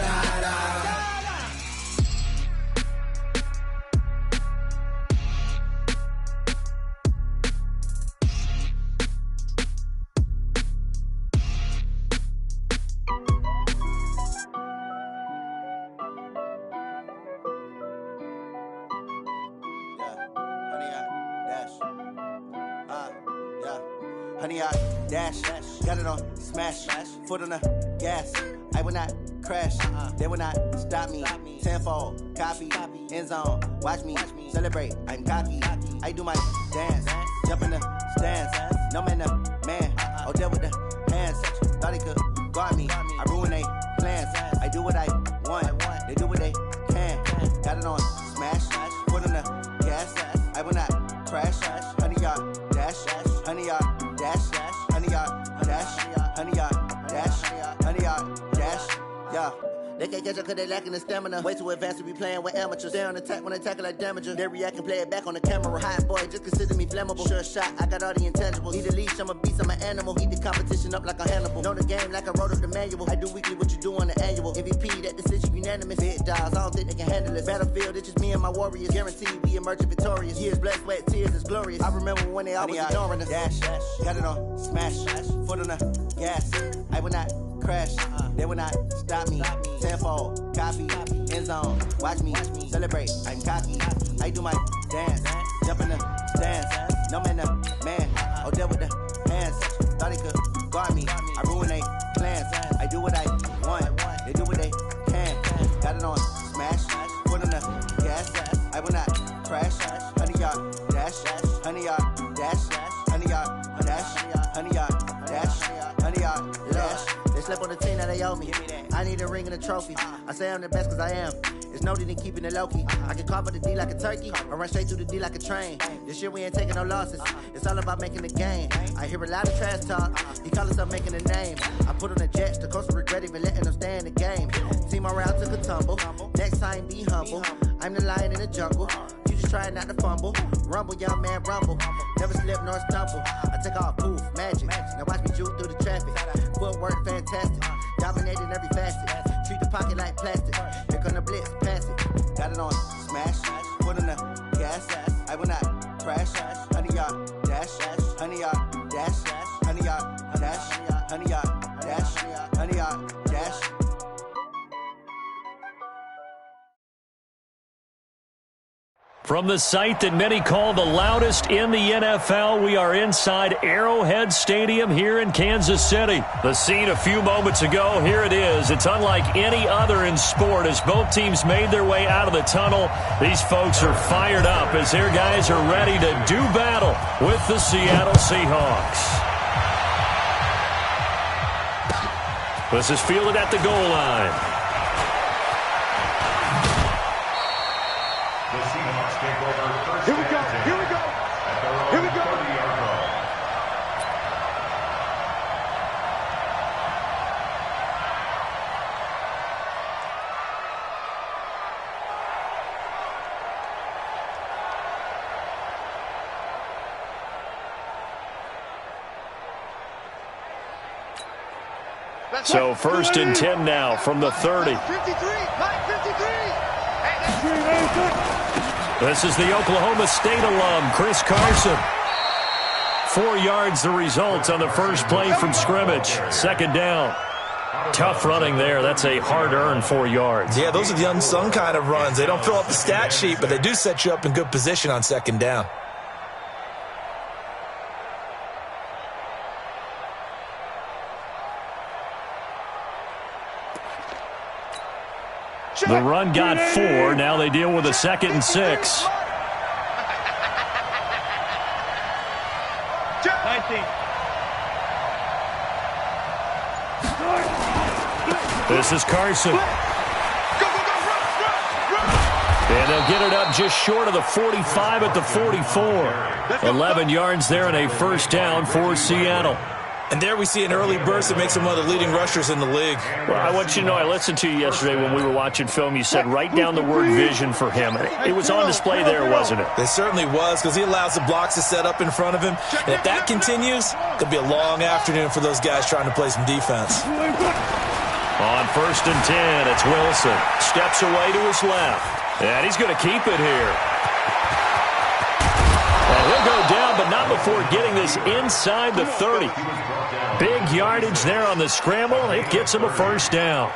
Honey, I dash, got it on smash, foot on the gas. I will not crash, they will not stop me. Tenfold, copy, end zone, watch me celebrate. I'm cocky, I do my dance, jump in the stands. No man, the man, oh there with the hands. Thought he could guard me, I ruin they plans. I do what I want, they do what they can. Got it on smash, foot on the gas. I will not crash, honey, y'all dash, honey, y'all dash, honey, y'all dash, honey, y'all dash, honey, y'all dash, yeah. They can't catch up cause they lacking the stamina. Way too advanced to be playing with amateurs. Stay on attack when they tackle like damager. They react and play it back on the camera. Hot boy, just consider me flammable. Sure shot, I got all the intangibles. Need a leash, I'm a beast, I'm an animal. Eat the competition up like a Hannibal. Know the game like I wrote up the manual. I do weekly what you do on the annual. MVP, that decision unanimous. Big dogs, I don't think they can handle it. Battlefield, it's just me and my warriors. Guaranteed we emerge victorious. Years, blood, sweat, tears, it's glorious. I remember when they always ignoring us. Dash, got it on smash, foot on the gas. I will not crash, they will not stop me. Tenfold, copy, end zone, watch me celebrate. I'm cocky, I do my dance, jump in the stands. No man, the man, oh there with the hands. Thought he could guard me, I ruin they plans. I do what I want, they do what they can. Got it on smash, foot on the gas. I will not crash, honey, y'all dash, honey, y'all dash, honey, y'all dash, honey, y'all dash, honey, y'all dash. They slept on the team, now they they owe me. I need a ring and a trophy. I say I'm the best cause I am. It's no need in keeping it low-key. I can carve up the D like a turkey or run straight through the D like a train. This year we ain't taking no losses. It's all about making the game. I hear a lot of trash talk. He call himself making a name. I put on the Jets. The coach will regret even letting them stay in the game. Team around took a tumble. Next time be humble. I'm the lion in the jungle. You just try not to fumble. Rumble, young man, rumble. Never slip nor stumble. I take off, poof, magic. Now watch me juke through the traffic. Footwork fantastic. Dominating every facet. Treat the pocket like plastic. Here come the blitz, pass it. Got it on smash. Foot on the gas. I will not crash. 100 yard dash. 100 yard dash. 100 yard dash. 100 yard dash. 100 yard dash. From the site that many call the loudest in the NFL, we are inside Arrowhead Stadium here in Kansas City. The scene a few moments ago, here it is. It's unlike any other in sport as both teams made their way out of the tunnel. These folks are fired up as their guys are ready to do battle with the Seattle Seahawks. This is fielded at the goal line. Here we go, here we go, here we go. So 1st and 10 now from the 30. 53, 53. This is the Oklahoma State alum, Chris Carson. 4 yards the result on the first play from scrimmage. 2nd down. Tough running there. That's a hard-earned 4 yards. Yeah, those are the unsung kind of runs. They don't fill up the stat sheet, but they do set you up in good position on 2nd down. The run got 4. Now they deal with a 2nd and 6. 19. This is Carson. And they'll get it up just short of the 45 at the 44. 11 yards there and a 1st down for Seattle. And there we see an early burst that makes him one of the leading rushers in the league. Well, I want you to know, I listened to you yesterday when we were watching film. You said write down the word vision for him. It was on display there, wasn't it? It certainly was, because he allows the blocks to set up in front of him. And if that continues, it could be a long afternoon for those guys trying to play some defense. On 1st and 10, it's Wilson. Steps away to his left. And he's going to keep it here. And he'll go down, but not before getting this inside the 30. Big yardage there on the scramble. It gets him a 1st down.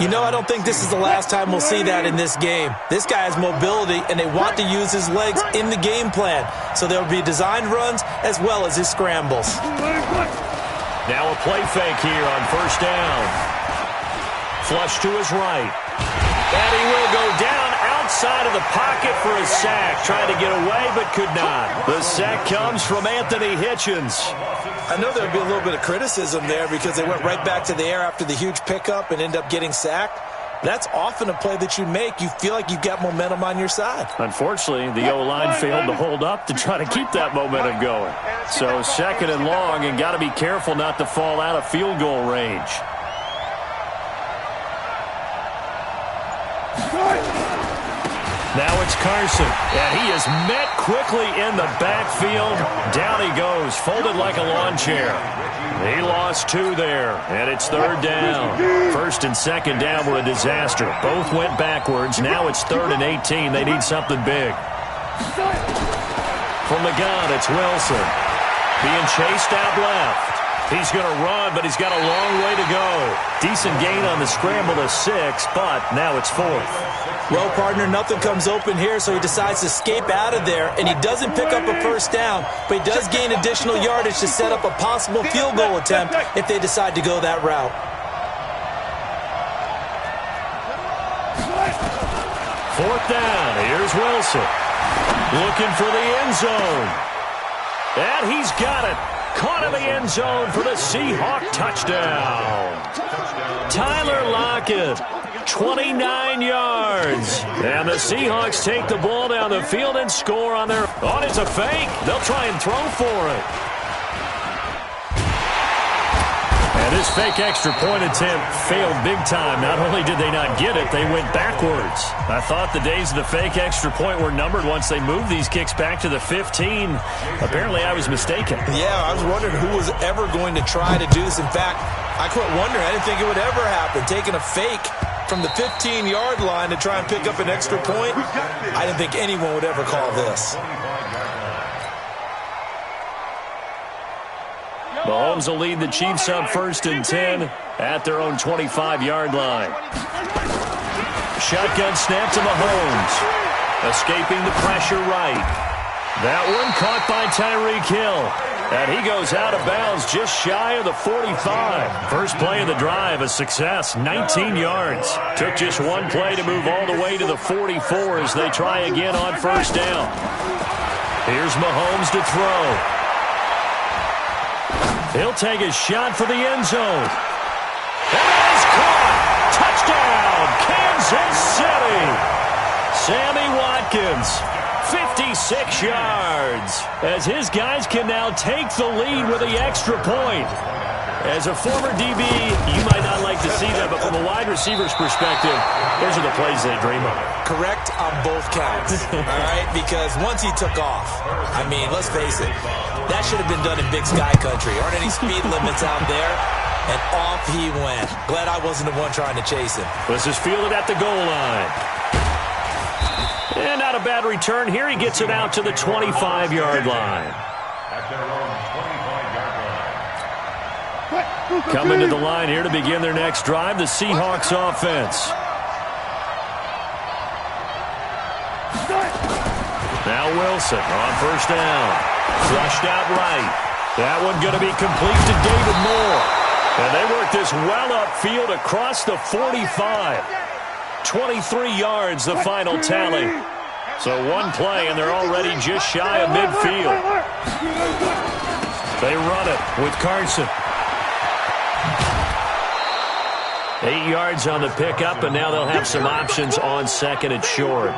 You know, I don't think this is the last time we'll see that in this game. This guy has mobility, and they want to use his legs in the game plan. So there will be designed runs as well as his scrambles. Now a play fake here on 1st down. Flush to his right. And he will go down outside of the pocket for a sack. Tried to get away, but could not. The sack comes from Anthony Hitchens. I know there would be a little bit of criticism there because they went right back to the air after the huge pickup and end up getting sacked. That's often a play that you make. You feel like you've got momentum on your side. Unfortunately, the O-line failed to hold up to try to keep that momentum going. So 2nd and long, and got to be careful not to fall out of field goal range. Now it's Carson, and he is met quickly in the backfield. Down he goes, folded like a lawn chair. He lost 2 there, and it's 3rd down. 1st and 2nd down were a disaster. Both went backwards. Now it's 3rd and 18. They need something big. From the gun, it's Wilson. Being chased out left. He's going to run, but he's got a long way to go. Decent gain on the scramble to 6, but now it's 4th. Well, partner, nothing comes open here, so he decides to escape out of there, and he doesn't pick up a 1st down, but he does gain additional yardage to set up a possible field goal attempt if they decide to go that route. 4th down. Here's Wilson. Looking for the end zone. And he's got it. Caught in the end zone for the Seahawk touchdown. Tyler Lockett, 29 yards. And the Seahawks take the ball down the field and score on their... Oh, it's a fake. They'll try and throw for it. And this fake extra point attempt failed big time. Not only did they not get it, they went backwards. I thought the days of the fake extra point were numbered once they moved these kicks back to the 15. Apparently, I was mistaken. Yeah, I was wondering who was ever going to try to do this. In fact, I quit wondering. I didn't think it would ever happen. Taking a fake from the 15-yard line to try and pick up an extra point, I didn't think anyone would ever call this. Mahomes will lead the Chiefs up 1st and 10 at their own 25-yard line. Shotgun snap to Mahomes. Escaping the pressure right. That one caught by Tyreek Hill. And he goes out of bounds just shy of the 45. First play of the drive, a success, 19 yards. Took just one play to move all the way to the 44 as they try again on 1st down. Here's Mahomes to throw. He'll take a shot for the end zone. And that is caught. Touchdown, Kansas City. Sammy Watkins, 56 yards. As his guys can now take the lead with the extra point. As a former DB, you might not like to see that, but from a wide receiver's perspective, those are the plays they dream of. Correct on both counts, all right? Because once he took off, I mean, let's face it, that should have been done in Big Sky Country. Aren't any speed limits out there? And off he went. Glad I wasn't the one trying to chase him. This is fielded at the goal line. And not a bad return here. He gets it out to the 25-yard line. At their own 25-yard line. Coming to the line here to begin their next drive, the Seahawks offense. Now Wilson on 1st down. Flushed out right. That one going to be complete to David Moore. And they work this well upfield across the 45. 23 yards, the final tally. So one play, and they're already just shy of midfield. They run it with Carson. 8 yards on the pickup, and now they'll have some options on 2nd and short.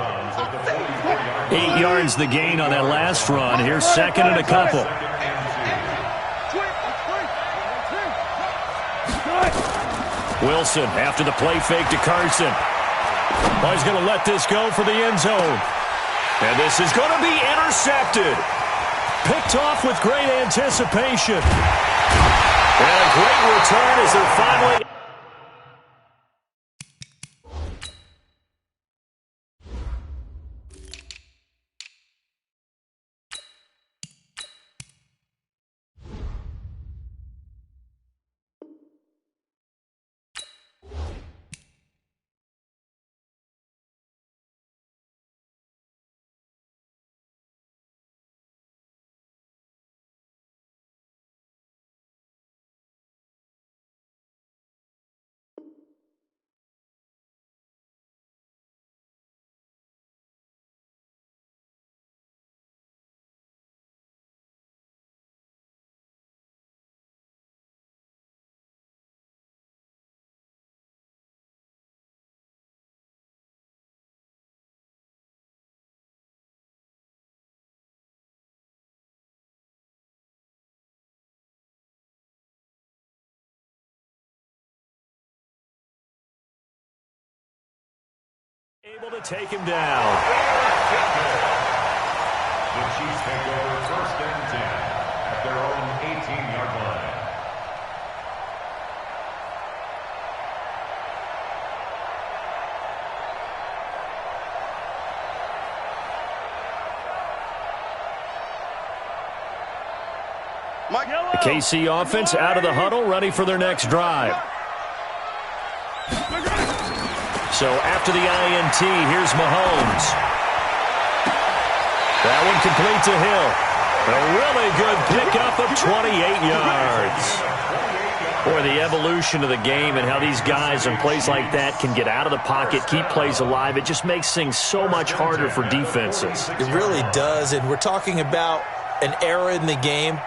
8 yards the gain on that last run. Here's 2nd and a couple. Wilson after the play fake to Carson. Oh, he's going to let this go for the end zone. And this is going to be intercepted. Picked off with great anticipation. And a great return as they're finally... Able to take him down. The Chiefs take over 1st and 10 at their own 18-yard line. The KC offense out of the huddle, ready for their next drive. So after the INT, here's Mahomes. That one complete to Hill. A really good pickup of 28 yards. Boy, the evolution of the game and how these guys on plays like that can get out of the pocket, keep plays alive, it just makes things so much harder for defenses. It really does, and we're talking about an era in the game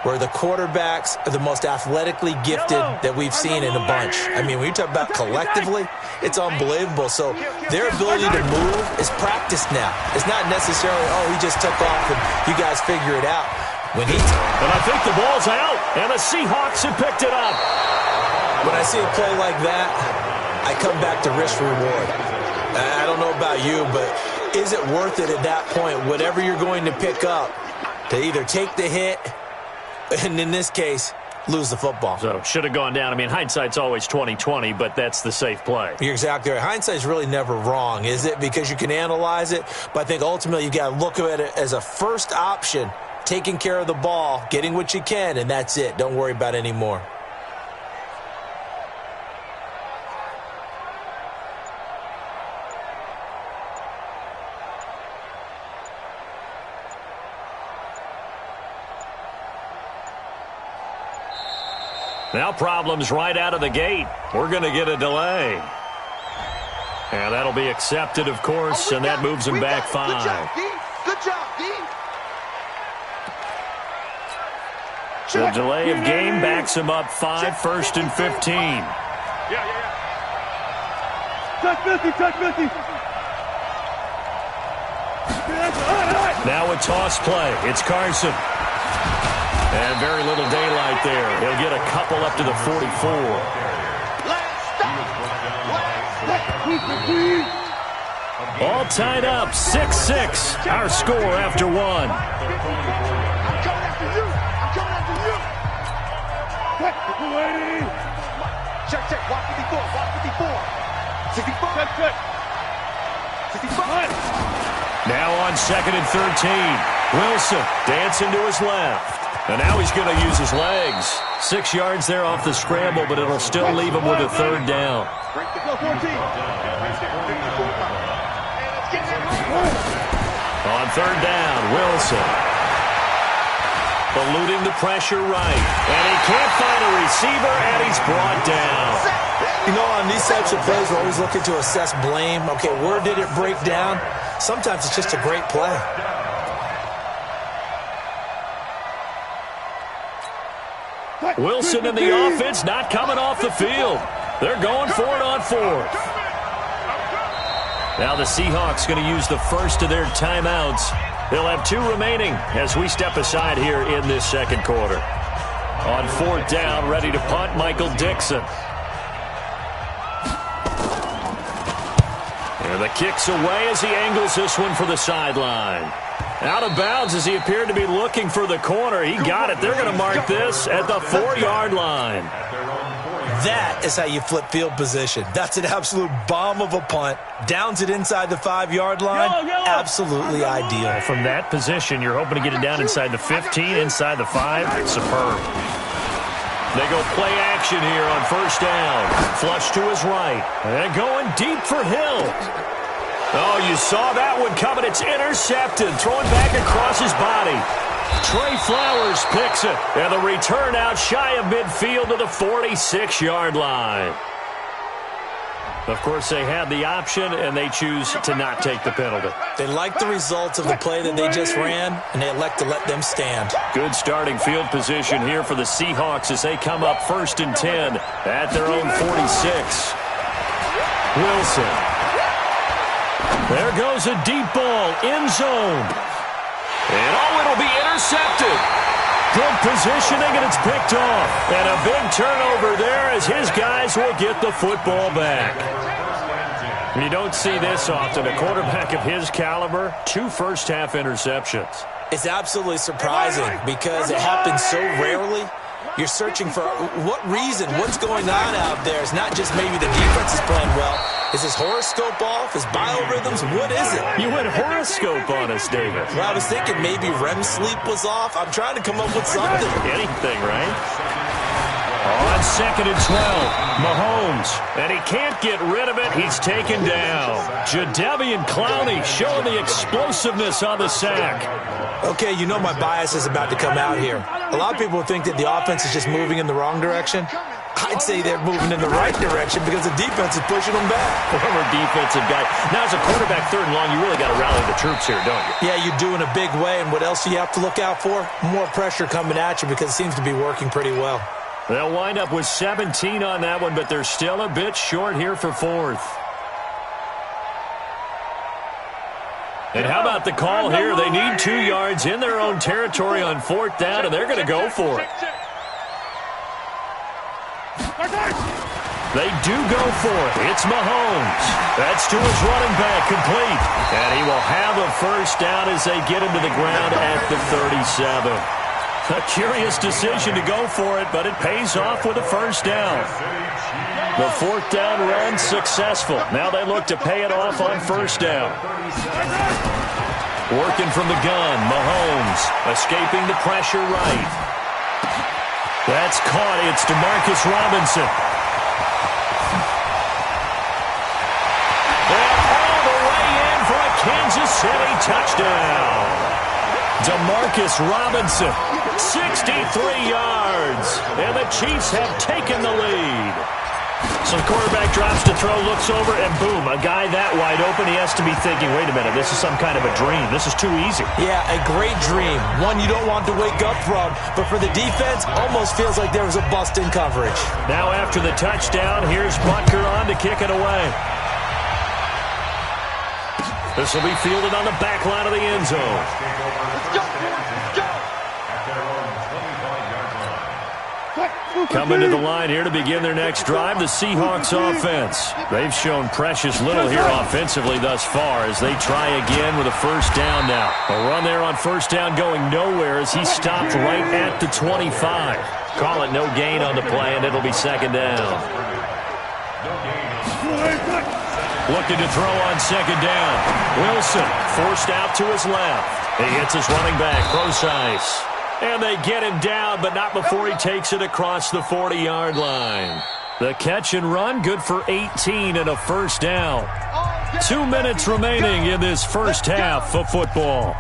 where the quarterbacks are the most athletically gifted that we've seen in a bunch. I mean, when you talk about collectively, it's unbelievable. So their ability to move is practiced now. It's not necessarily, oh, he just took off and you guys figure it out. And I think the ball's out, and the Seahawks have picked it up. When I see a play like that, I come back to risk-reward. I don't know about you, but is it worth it at that point, whatever you're going to pick up, to either take the hit, and in this case, lose the football? So, should have gone down. I mean, hindsight's always 20/20, but that's the safe play. You're exactly right. Hindsight's really never wrong, is it? Because you can analyze it, but I think ultimately you got to look at it as a first option, taking care of the ball, getting what you can, and that's it. Don't worry about it anymore. Now problems right out of the gate. We're going to get a delay. And that'll be accepted, of course, and that moves him back 5. Good job, D. The delay of game backs him up 5, 1st and 15. Yeah. Touch 50. Now a toss play. It's Carson. And very little daylight there. He'll get a couple up to the 44. All tied up, 6-6. Our score after 1. I'm coming after you. Check. Walk 54. 65. Now on 2nd and 13. Wilson dancing to his left. And now he's going to use his legs. 6 yards there off the scramble, but it'll still leave him with a 3rd down. On 3rd down, Wilson. Eluding the pressure right. And he can't find a receiver, and he's brought down. You know, on these types of plays, we're always looking to assess blame. Okay, where did it break down? Sometimes it's just a great play. Wilson and the offense not coming off the field. They're going for it on 4th. Now the Seahawks going to use the first of their timeouts. They'll have 2 remaining as we step aside here in this 2nd quarter. On 4th down, ready to punt, Michael Dixon. And the kick's away as he angles this one for the sideline. Out of bounds as he appeared to be looking for the corner. He got it. They're going to mark this at the 4-yard line. That is how you flip field position. That's an absolute bomb of a punt. Downs it inside the 5-yard line. Absolutely ideal. From that position, you're hoping to get it down inside the 15, inside the 5. Superb. They go play action here on 1st down. Flush to his right. And going deep for Hill. Oh, you saw that one coming. It's intercepted. Throwing back across his body. Trey Flowers picks it. And the return out shy of midfield to the 46-yard line. Of course, they had the option, and they choose to not take the penalty. They like the results of the play that they just ran, and they elect to let them stand. Good starting field position here for the Seahawks as they come up 1st and 10 at their own 46. Wilson. There goes a deep ball, end zone. And it'll be intercepted. Good positioning, and it's picked off. And a big turnover there as his guys will get the football back. You don't see this often. A quarterback of his caliber, 2 first-half interceptions. It's absolutely surprising because it happens so rarely. You're searching for what reason, what's going on out there. It's not just maybe the defense is playing well. Is his horoscope off? His biorhythms? What is it? You went horoscope on us, David. Well, I was thinking maybe REM sleep was off. I'm trying to come up with something. Anything, right? On 2nd and 12, Mahomes. And he can't get rid of it. He's taken down. Jadeveon Clowney showing the explosiveness on the sack. Okay, you know my bias is about to come out here. A lot of people think that the offense is just moving in the wrong direction. I'd say they're moving in the right direction because the defense is pushing them back. Former defensive guy. Now, as a quarterback, 3rd and long, you really got to rally the troops here, don't you? Yeah, you do in a big way. And what else do you have to look out for? More pressure coming at you because it seems to be working pretty well. They'll wind up with 17 on that one, but they're still a bit short here for 4th. And how about the call here? They need 2 yards in their own territory on 4th down, and they're going to go for it. They do go for it. It's Mahomes. That's to his running back, complete. And he will have a first down as they get him to the ground at the 37. A curious decision to go for it, but it pays off with a first down. The 4th down run successful. Now they look to pay it off on first down. Working from the gun, Mahomes escaping the pressure right. That's caught. It's DeMarcus Robinson. And all the way in for a Kansas City touchdown. DeMarcus Robinson, 63 yards. And the Chiefs have taken the lead. So the quarterback drops to throw, looks over, and boom, a guy that wide open, he has to be thinking, wait a minute, this is some kind of a dream. This is too easy. Yeah, a great dream. One you don't want to wake up from, but for the defense, almost feels like there was a bust in coverage. Now after the touchdown, here's Butker on to kick it away. This will be fielded on the back line of the end zone. Let's go, go! Coming to the line here to begin their next drive, the Seahawks offense. They've shown precious little here offensively thus far as they try again with a first down now. A run there on first down going nowhere as he stopped right at the 25. Call it no gain on the play, and it'll be 2nd down. Looking to throw on 2nd down. Wilson forced out to his left. He hits his running back, Procise. And they get him down, but not before he takes it across the 40-yard line. The catch and run, good for 18 and a first down. 2 minutes remaining in this first half of football.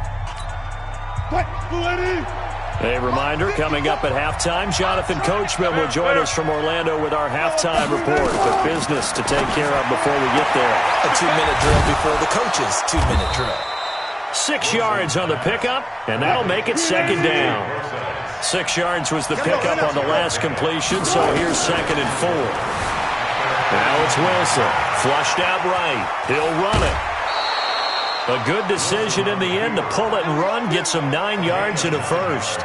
A reminder, coming up at halftime, Jonathan Coachman will join us from Orlando with our halftime report. But business to take care of before we get there. A 2-minute drill before the coach's 2-minute drill. 6 yards on the pickup, and that'll make it 2nd down. 6 yards was the pickup on the last completion, so here's 2nd and 4. Now it's Wilson, flushed out right. He'll run it. A good decision in the end to pull it and run, gets him 9 yards and a first.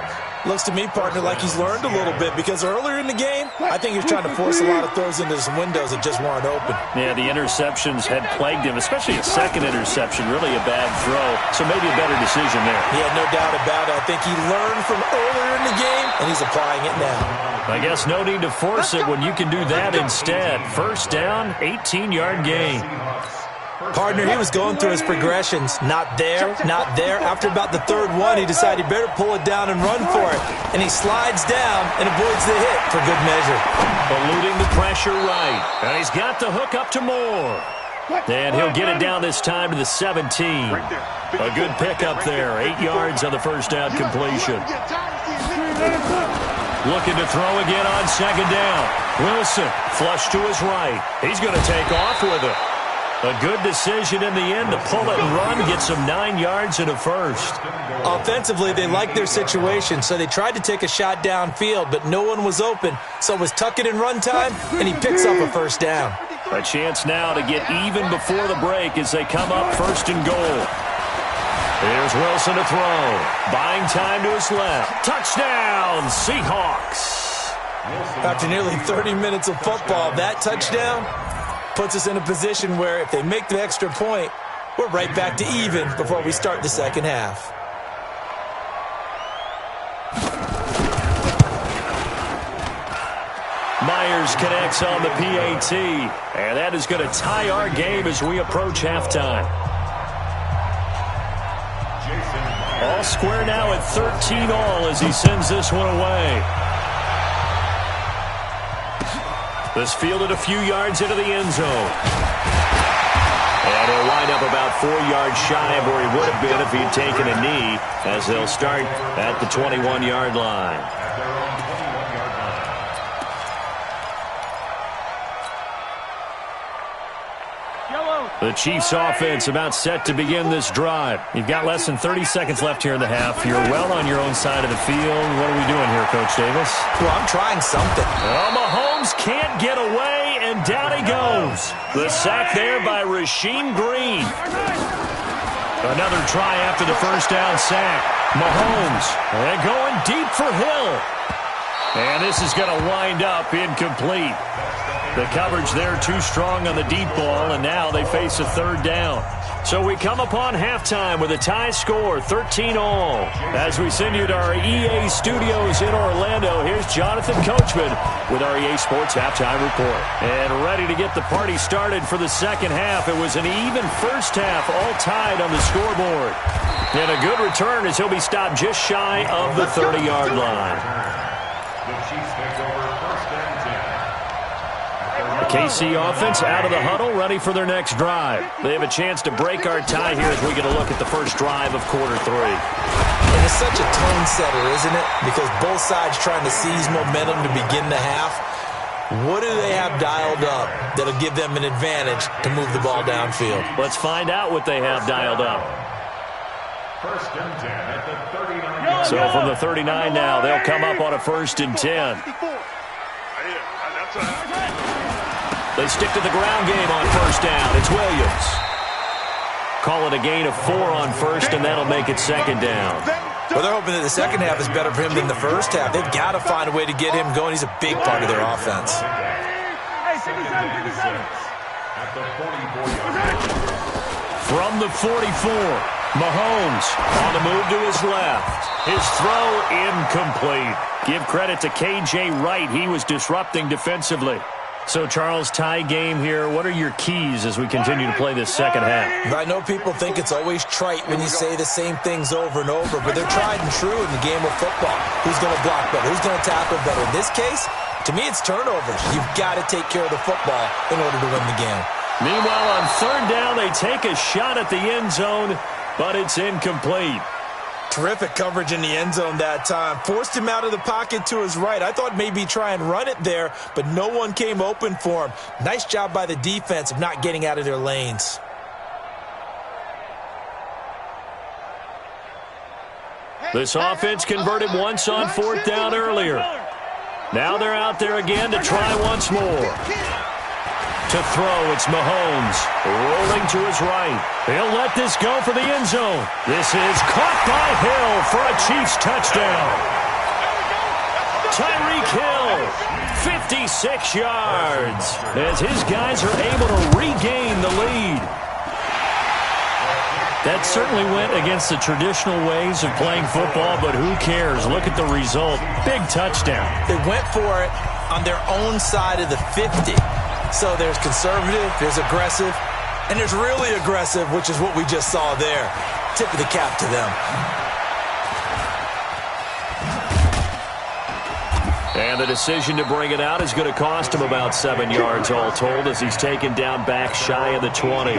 Looks to me, partner, like he's learned a little bit because earlier in the game, I think he was trying to force a lot of throws into some windows that just weren't open. Yeah, the interceptions had plagued him, especially a second interception, really a bad throw. So maybe a better decision there. Yeah, no doubt about it. I think he learned from earlier in the game, and he's applying it now. I guess no need to force it when you can do that instead. First down, 18-yard gain. Partner, he was going through his progressions. Not there, not there. After about the 3rd one, he decided he better pull it down and run for it. And he slides down and avoids the hit for good measure. Eluding the pressure right. And he's got the hook up to Moore. And he'll get it down this time to the 17. A good pickup there. 8 yards on the first down completion. Looking to throw again on 2nd down. Wilson, flush to his right. He's going to take off with it. A good decision in the end to pull it and run, gets him 9 yards and a first. Offensively, they liked their situation, so they tried to take a shot downfield, but no one was open. So it was tuck it and run time, and he picks up a first down. A chance now to get even before the break as they come up 1st and goal. Here's Wilson to throw. Buying time to his left. Touchdown, Seahawks. After nearly 30 minutes of football, that touchdown puts us in a position where if they make the extra point, we're right back to even before we start the second half. Myers connects on the PAT, and that is going to tie our game as we approach halftime. All square now at 13 all as he sends this one away. This fielded a few yards into the end zone. And he'll wind up about 4 yards shy of where he would have been if he had taken a knee, as they'll start at the 21-yard line. The Chiefs offense about set to begin this drive. You've got less than 30 seconds left here in the half. You're well on your own side of the field. What are we doing here, Coach Davis? Well, I'm trying something. Oh, Mahomes can't get away, and down he goes. The sack there by Rasheem Green. Another try after the first down sack. Mahomes, and going deep for Hill. And this is going to wind up incomplete. The coverage there too strong on the deep ball, and now they face a third down. So we come upon halftime with a tie score, 13-all. As we send you to our EA studios in Orlando, here's Jonathan Coachman with our EA Sports Halftime Report. And ready to get the party started for the second half. It was an even first half, all tied on the scoreboard. And a good return as he'll be stopped just shy of the 30-yard line. The Chiefs take over first and 10. KC offense out of the huddle, ready for their next drive. They have a chance to break our tie here as we get a look at the first drive of quarter 3. And it's such a tone setter, isn't it? Because both sides trying to seize momentum to begin the half. What do they have dialed up that'll give them an advantage to move the ball downfield? Let's find out what they have dialed up. First and 10 at the 39. So from the 39 now, they'll come up on a first and 10. They stick to the ground game on first down. It's Williams. Call it a gain of 4 on first, and that'll make it second down. Well, they're hoping that the second half is better for him than the first half. They've got to find a way to get him going. He's a big part of their offense. From the 44, Mahomes on the move to his left. His throw incomplete. Give credit to K.J. Wright. He was disrupting defensively. So, Charles, tie game here. What are your keys as we continue to play this second half? I know people think it's always trite when you say the same things over and over, but they're tried and true in the game of football. Who's going to block better? Who's going to tackle better? In this case, to me, it's turnovers. You've got to take care of the football in order to win the game. Meanwhile, on third down, they take a shot at the end zone, but it's incomplete. Terrific coverage in the end zone that time. Forced him out of the pocket to his right. I thought maybe try and run it there, but no one came open for him. Nice job by the defense of not getting out of their lanes. This offense converted once on fourth down earlier. Now they're out there again to try once more. To throw, it's Mahomes, rolling to his right. He'll let this go for the end zone. This is caught by Hill for a Chiefs touchdown. Tyreek Hill, 56 yards, as his guys are able to regain the lead. That certainly went against the traditional ways of playing football, but who cares? Look at the result. Big touchdown. They went for it on their own side of the 50. So there's conservative, there's aggressive, and there's really aggressive, which is what we just saw there. Tip of the cap to them. And the decision to bring it out is going to cost him about 7 yards all told as he's taken down back shy of the 20.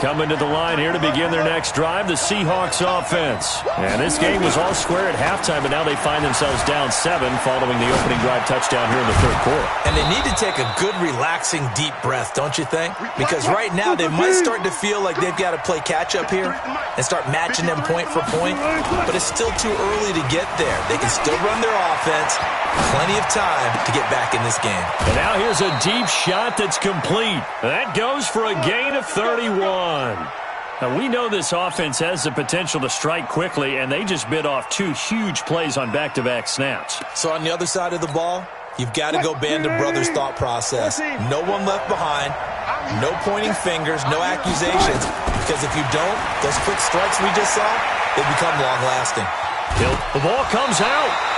Coming to the line here to begin their next drive, the Seahawks offense. And this game was all square at halftime, but now they find themselves down 7 following the opening drive touchdown here in the third quarter. And they need to take a good, relaxing, deep breath, don't you think? Because right now they might start to feel like they've got to play catch-up here and start matching them point for point. But it's still too early to get there. They can still run their offense. Plenty of time to get back in this game. And now here's a deep shot that's complete. That goes for a gain of 31. Now, we know this offense has the potential to strike quickly, and they just bit off 2 huge plays on back-to-back snaps. So on the other side of the ball, you've got to go band of brothers thought process. No one left behind, no pointing fingers, no accusations, because if you don't, those quick strikes we just saw, they become long-lasting. The ball comes out.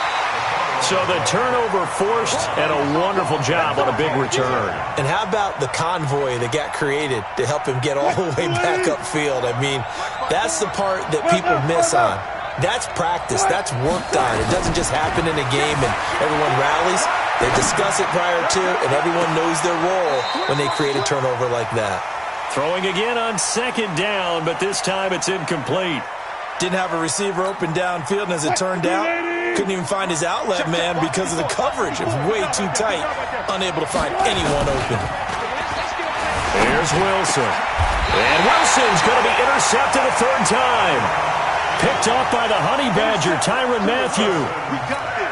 So the turnover forced, and a wonderful job on a big return. And how about the convoy that got created to help him get all the way back upfield? I mean, that's the part that people miss on. That's practice. That's worked on. It doesn't just happen in a game and everyone rallies. They discuss it prior to, and everyone knows their role when they create a turnover like that. Throwing again on second down, but this time it's incomplete. Didn't have a receiver open downfield, and as it turned out, couldn't even find his outlet man because of the coverage. It was way too tight, unable to find anyone open. Here's Wilson. And Wilson's going to be intercepted a third time. Picked off by the Honey Badger, Tyrann Mathieu.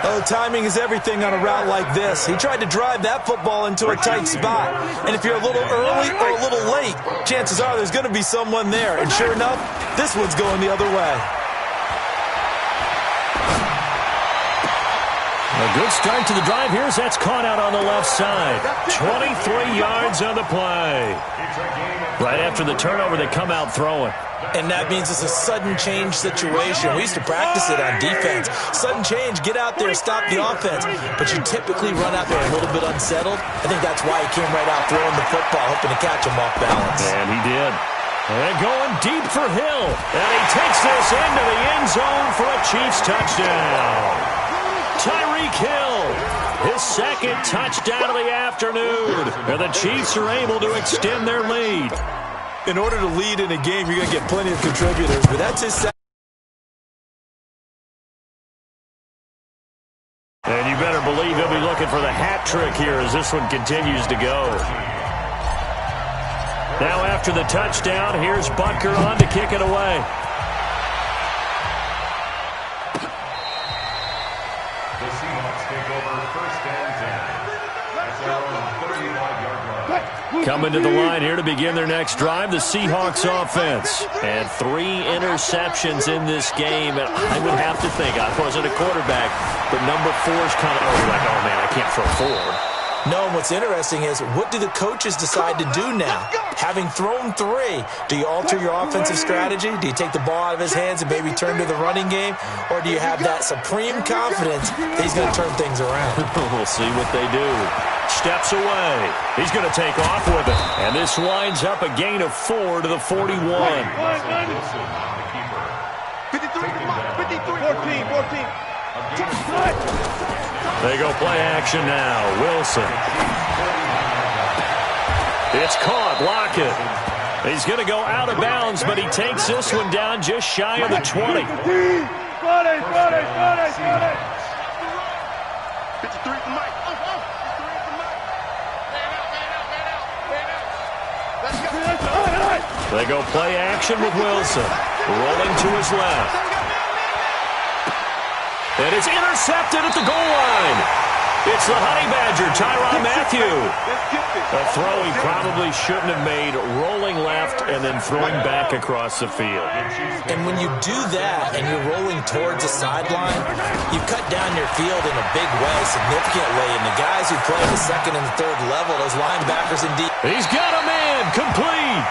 Oh, timing is everything on a route like this. He tried to drive that football into a tight spot. And if you're a little early or a little late, chances are there's going to be someone there. And sure enough, this one's going the other way. A good start to the drive. Here's that's caught out on the left side. 23 yards on the play. Right after the turnover, they come out throwing. And that means it's a sudden change situation. We used to practice it on defense. Sudden change, get out there, stop the offense. But you typically run out there a little bit unsettled. I think that's why he came right out throwing the football, hoping to catch him off balance. And he did. And going deep for Hill. And he takes this into the end zone for a Chiefs touchdown. Tyreek Hill, his second touchdown of the afternoon. And the Chiefs are able to extend their lead. In order to lead in a game, you're going to get plenty of contributors, but that's his second. And you better believe he'll be looking for the hat trick here as this one continues to go. Now after the touchdown, here's Butker on to kick it away. The Seahawks take over first and 10. That's their own 35-yard line. Coming to the line here to begin their next drive, the Seahawks offense. And 3 interceptions in this game. And I would have to think, I wasn't a quarterback, but number 4's kind of, oh man, I can't throw 4. No, and what's interesting is, what do the coaches decide to do now? Having thrown 3, do you alter your offensive strategy? Do you take the ball out of his hands and maybe turn to the running game? Or do you have that supreme confidence that he's going to turn things around? We'll see what they do. Steps away. He's going to take off with it. And this winds up a gain of 4 to the 41. 53, 14. They go play action now. Wilson. It's caught. Lockett. He's going to go out of bounds, but he takes this one down just shy of the 20. 53 for Mike. They go play action with Wilson. Rolling to his left. And it's intercepted at the goal line. It's the Honey Badger, Tyrann Mathieu. A throw he probably shouldn't have made, rolling left and then throwing back across the field. And when you do that and you're rolling towards the sideline, you cut down your field in a big way, significantly. And the guys who play the second and the third level, those linebackers indeed. He's got a man, complete.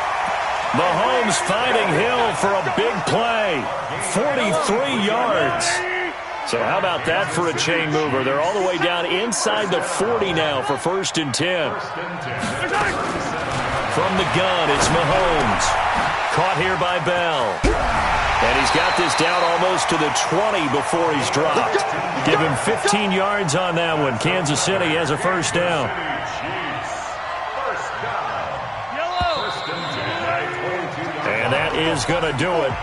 Mahomes finding Hill for a big play. 43 yards. So how about that for a chain mover? They're all the way down inside the 40 now for first and 10. From the gun, it's Mahomes. Caught here by Bell. And he's got this down almost to the 20 before he's dropped. Give him 15 yards on that one. Kansas City has a first down. And that is going to do it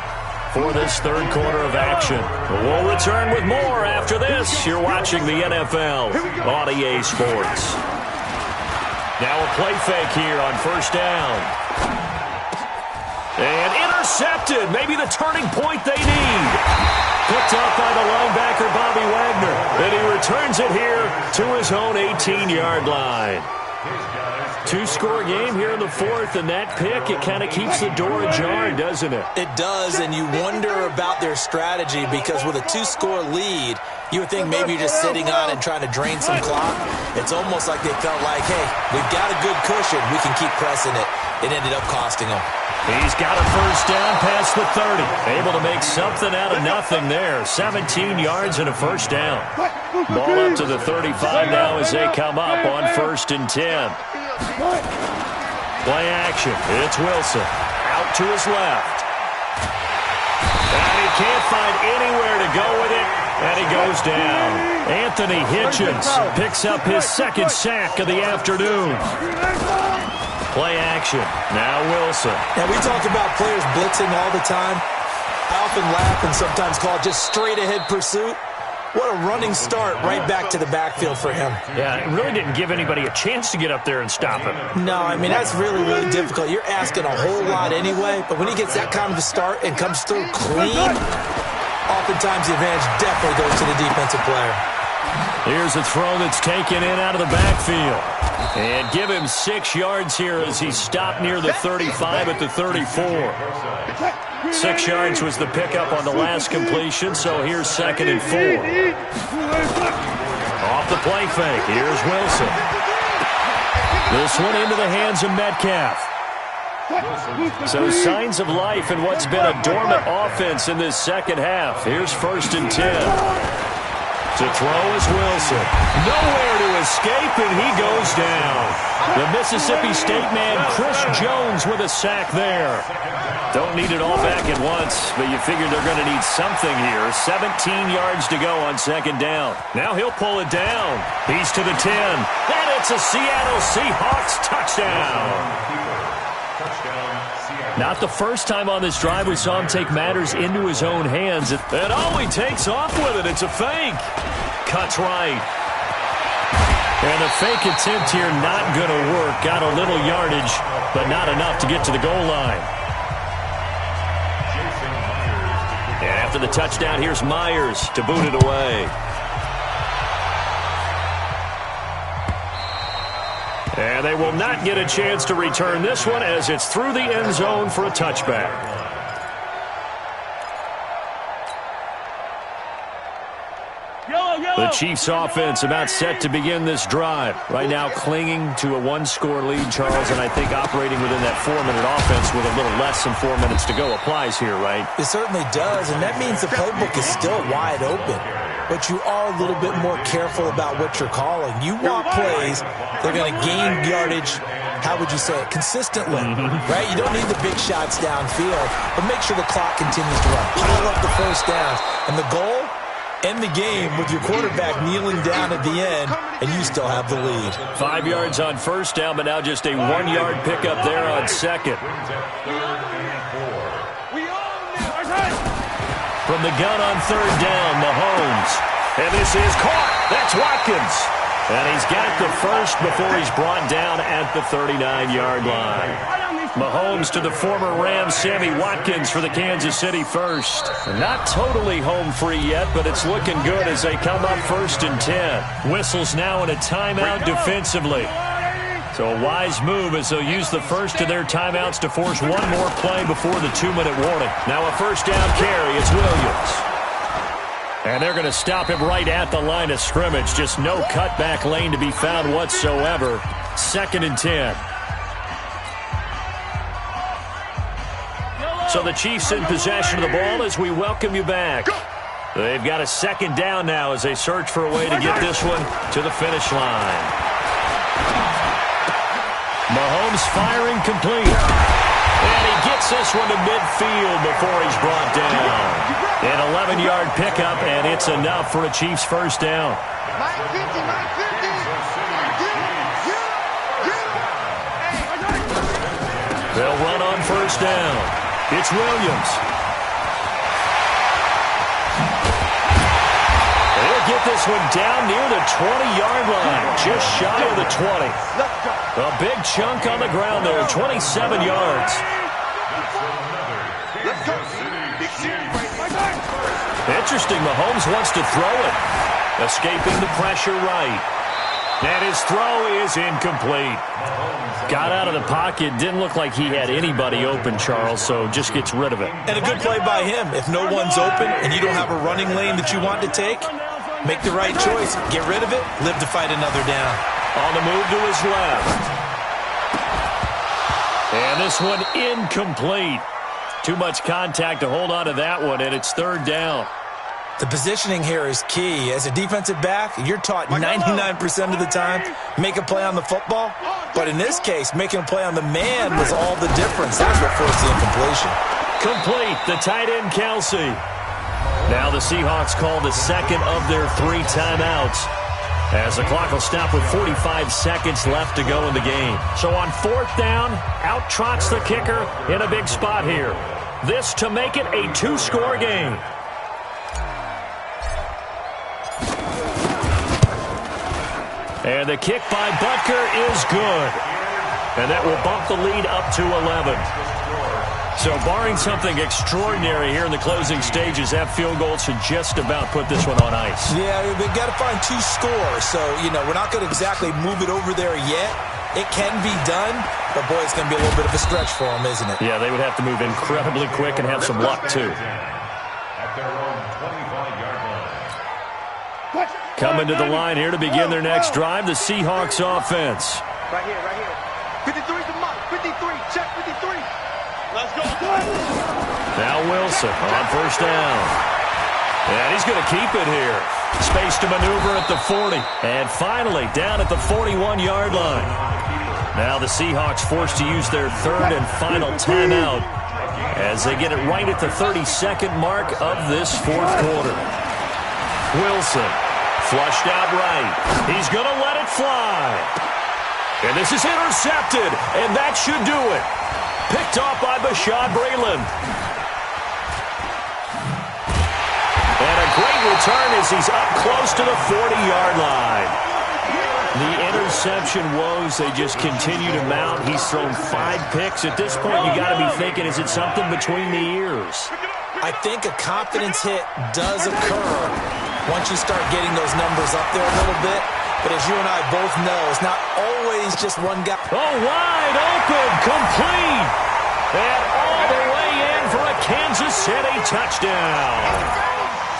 for this third quarter of action. We'll return with more after this. You're watching the NFL on EA Sports. Now a play fake here on first down. And intercepted. Maybe the turning point they need. Picked up by the linebacker, Bobby Wagner. And he returns it here to his own 18-yard line. 2-score game here in the fourth, and that pick, it kind of keeps the door ajar, doesn't it? It does, and you wonder about their strategy because with a 2-score lead, you would think maybe you're just sitting on it and trying to drain some clock. It's almost like they felt like, hey, we've got a good cushion. We can keep pressing it. It ended up costing them. He's got a first down past the 30. Able to make something out of nothing there. 17 yards and a first down. Ball up to the 35 now as they come up on first and 10. Play action. It's Wilson. Out to his left. And he can't find anywhere to go with it. And he goes down. Anthony Hitchens picks up his second sack of the afternoon. Play action. Now Wilson. Now, we talk about players blitzing all the time. I often laugh and sometimes call it just straight-ahead pursuit. What a running start right back to the backfield for him. Yeah, it really didn't give anybody a chance to get up there and stop him. No, I mean, that's really, really difficult. You're asking a whole lot anyway, but when he gets that kind of a start and comes through clean, oftentimes the advantage definitely goes to the defensive player. Here's a throw that's taken in out of the backfield. And give him 6 yards here as he stopped near the 35 at the 34. 6 yards was the pickup on the last completion, so here's 2nd and 4. Off the play fake, here's Wilson. This one into the hands of Metcalf. So signs of life in what's been a dormant offense in this second half. Here's 1st and 10. To throw is Wilson. Nowhere to escape, and he goes down. The Mississippi State man, Chris Jones, with a sack there. Don't need it all back at once, but you figure they're going to need something here. 17 yards to go on 2nd down. Now he'll pull it down. He's to the 10. And it's a Seattle Seahawks touchdown. Not the first time on this drive we saw him take matters into his own hands. And oh, he takes off with it. It's a fake. Cuts right. And the fake attempt here not going to work. Got a little yardage, but not enough to get to the goal line. And after the touchdown, here's Myers to boot it away. And they will not get a chance to return this one as it's through the end zone for a touchback. The Chiefs offense about set to begin this drive. Right now clinging to a 1-score lead, Charles, and I think operating within that 4-minute offense with a little less than 4 minutes to go applies here, right? It certainly does, and that means the playbook is still wide open. But you are a little bit more careful about what you're calling. You want plays, they're going to gain yardage, how would you say it, consistently, right? You don't need the big shots downfield, but make sure the clock continues to run. Pile up the first downs. And the goal, end the game with your quarterback kneeling down at the end, and you still have the lead. 5 yards on 1st down, but now just a 1-yard pickup there on 2nd. From the gun on 3rd down, Mahomes. And this is caught. That's Watkins. And he's got the first before he's brought down at the 39-yard line. Mahomes to the former Rams, Sammy Watkins for the Kansas City first. Not totally home free yet, but it's looking good as they come up 1st and 10. Whistles now in a timeout defensively. So a wise move as they'll use the first of their timeouts to force one more play before the 2-minute warning. Now a 1st down carry. It's Williams. And they're going to stop him right at the line of scrimmage. Just no cutback lane to be found whatsoever. 2nd and 10. So the Chiefs in possession of the ball as we welcome you back. They've got a 2nd down now as they search for a way to get this one to the finish line. Mahomes firing complete. And he gets this one to midfield before he's brought down. An 11-yard pickup, and it's enough for a Chiefs 1st down. They'll run on 1st down. It's Williams. They'll get this one down near the 20-yard line, just shy of the 20. A big chunk on the ground there, 27 yards. Interesting, Mahomes wants to throw it. Escaping the pressure right. And his throw is incomplete. Got out of the pocket, didn't look like he had anybody open, Charles, so just gets rid of it. And a good play by him. If no one's open and you don't have a running lane that you want to take, make the right choice. Get rid of it, live to fight another down. On the move to his left. And this one incomplete. Too much contact to hold on to that one, and it's 3rd down. The positioning here is key. As a defensive back, you're taught 99% of the time, make a play on the football. But in this case, making a play on the man was all the difference. That's what forced the incompletion. Complete, the tight end, Kelsey. Now the Seahawks call the 2nd of their 3 timeouts, as the clock will stop with 45 seconds left to go in the game. So on 4th down, out trots the kicker in a big spot here. This to make it a 2-score game. And the kick by Butker is good. And that will bump the lead up to 11. So barring something extraordinary here in the closing stages, that field goal should just about put this one on ice. Yeah, they've got to find 2 scores. So, we're not going to exactly move it over there yet. It can be done, but, boy, it's going to be a little bit of a stretch for them, isn't it? Yeah, they would have to move incredibly quick and have some luck, too. At their own 25-yard line. Coming to the line here to begin their next drive, the Seahawks offense. Right here, right here. 53's the mark. 53. Check 53. Let's go. Now Wilson on first down. And he's going to keep it here. Space to maneuver at the 40. And finally down at the 41-yard line. Now the Seahawks forced to use their third and final timeout as they get it right at the 32nd mark of this fourth quarter. Wilson flushed out right. He's going to let it fly. And this is intercepted, and that should do it. Picked off by Bashaud Breeland. And a great return as he's up close to the 40-yard line. The interception woes, they just continue to mount. He's thrown 5 picks. At this point, you got to be thinking, is it something between the ears? I think a confidence hit does occur once you start getting those numbers up there a little bit. But as you and I both know, it's not always just one guy. Oh, wide open, complete. And all the way in for a Kansas City touchdown.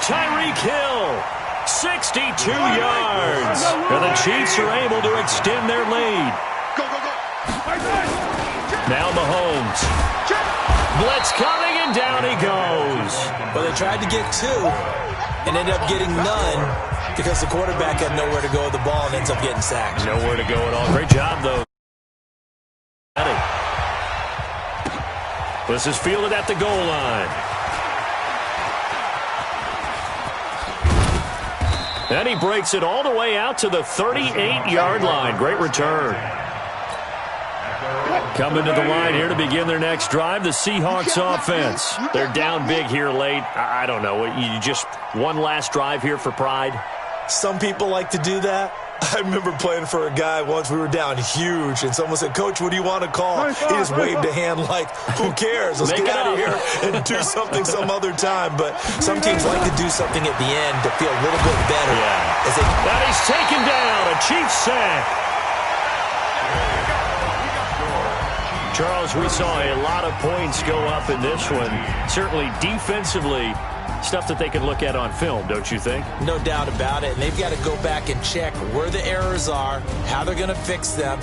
Tyreek Hill, 62 yards. And the Chiefs are able to extend their lead. Go, go, go. Now Mahomes. Blitz coming, and down he goes. Well, they tried to get 2 and ended up getting none because the quarterback had nowhere to go with the ball and ends up getting sacked. Nowhere to go at all. Great job, though. This is fielded at the goal line. And he breaks it all the way out to the 38-yard line. Great return. Coming to the line here to begin their next drive, the Seahawks offense. They're down big here late. I don't know. You just one last drive here for pride? Some people like to do that. I remember playing for a guy once. We were down huge, and someone said, "Coach, what do you want to call?" He just waved a hand like, "Who cares? Let's get out of here and do something some other time." But some teams like to do something at the end to feel a little bit better. Yeah. Now he's taken down. A Chiefs sack. Charles, we saw a lot of points go up in this one. Certainly defensively, stuff that they can look at on film, don't you think? No doubt about it. And they've got to go back and check where the errors are, how they're going to fix them.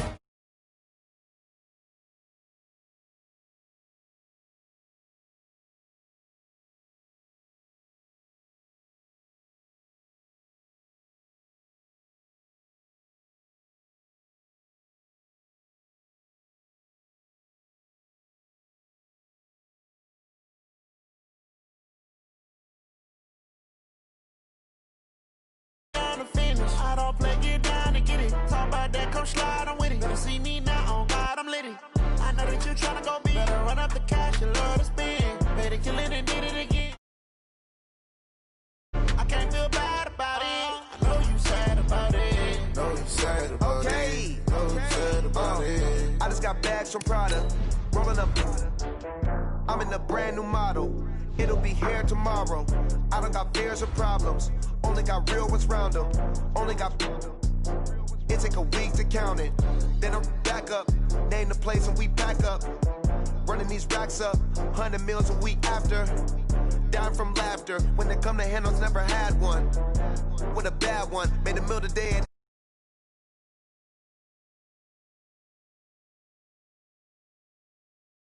I don't play, get down and get it. Talk about that, come slide, I'm with it. Better see me now, on God, I'm litty. I know that you tryna go big. Better run up the cash, you love to spend. Better kill it and did it again. I can't feel bad about it. I know you sad about it. Know you sad about it. Know you sad about it. I just got bags from Prada. Rolling up. I'm in a brand new model. It'll be here tomorrow. I don't got fears or problems. Only got real ones round them. Only got. It take a week to count it. Then I'm back up. Name the place and we pack up. Running these racks up. 100 meals a week after. Dying from laughter. When they come to handles, never had one. With a bad one. Made a meal today.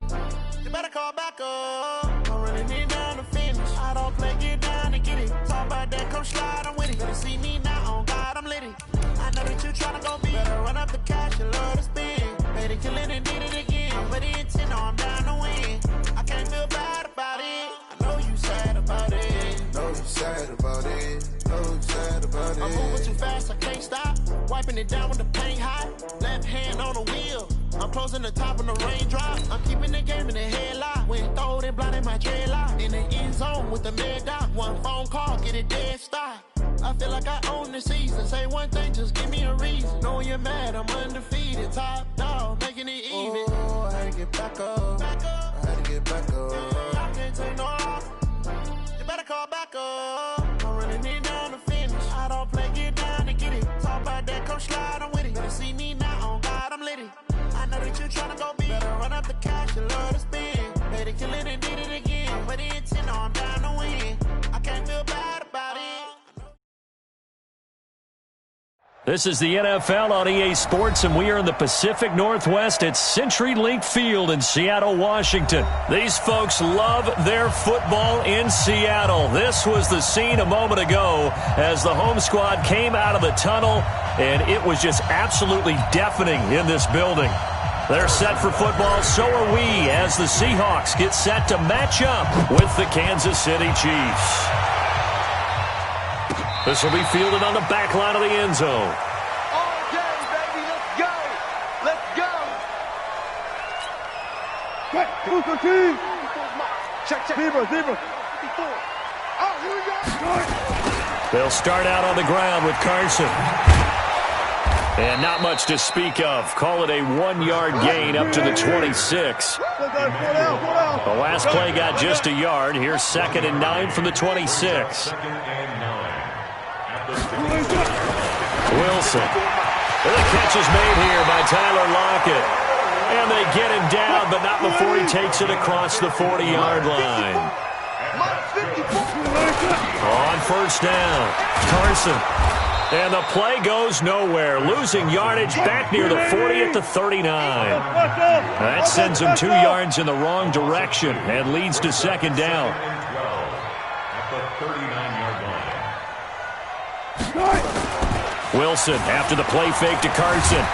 And you better call back up. I'm running it down to finish. I don't play, get down and get it. Talk about that, come slide, I'm with it. Better see me now, on God, I'm litty. I know that you tryna go big. Better run up the cash, you love to spend. Better kill it and did it again. I'm with the intent, no, I'm down to win. I can't feel bad about it. I know you sad about it. know you sad about it. Know you sad about it. I'm moving too fast, I can't stop. Wiping it down with the paint hot. Left hand on the wheel. I'm closing the top on the raindrop. I'm keeping the game in the headlock. When throwed and blinded my dreadlock. In the end zone with the mad dot. One phone call, get it dead stop. I feel like I own the season. Say one thing, just give me a reason. Know you're mad, I'm undefeated. Top dog, making it even. Oh, I had to get back up. I had to get back up. I can't take no loss. You better call back up. I'm running it down to finish. I don't play, get down to get it. Talk about that, come slide, I'm with it. Better see me now, on God, I'm litty. I know that you're trying to go big. Better run up the cash, you love to spend. Better kill it and did it again. But the intent, I'm down to win. I can't feel bad about it. This is the NFL on EA Sports, and we are in the Pacific Northwest at CenturyLink Field in Seattle, Washington. These folks love their football in Seattle. This was the scene a moment ago as the home squad came out of the tunnel, and it was just absolutely deafening in this building. They're set for football, so are we, as the Seahawks get set to match up with the Kansas City Chiefs. This will be fielded on the back line of the end zone. All day, baby. Let's go. Let's go. Check. Zebra. Oh, here we go. They'll start out on the ground with Carson. And not much to speak of. Call it a 1-yard gain up to the 26. The last play got just a yard. Here's 2nd and 9 from the 26. Wilson. The catch is made here by Tyler Lockett. And they get him down, but not before he takes it across the 40-yard line. On first down, Carson. And the play goes nowhere. Losing yardage back near the 40 at the 39. That sends him 2 yards in the wrong direction and leads to 2nd down. Wilson after the play fake to Carson.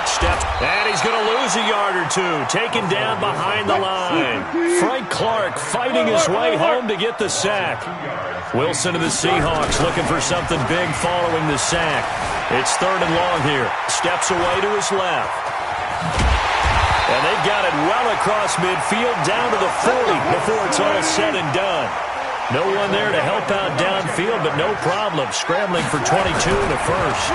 Steps, and he's going to lose a yard or two. Taken down behind the line. Frank Clark fighting his way home to get the sack. Wilson and the Seahawks looking for something big following the sack. It's 3rd and long here. Steps away to his left. And they've got it well across midfield down to the 40 before it's all said and done. No one there to help out downfield, but no problem. Scrambling for 22 in the first.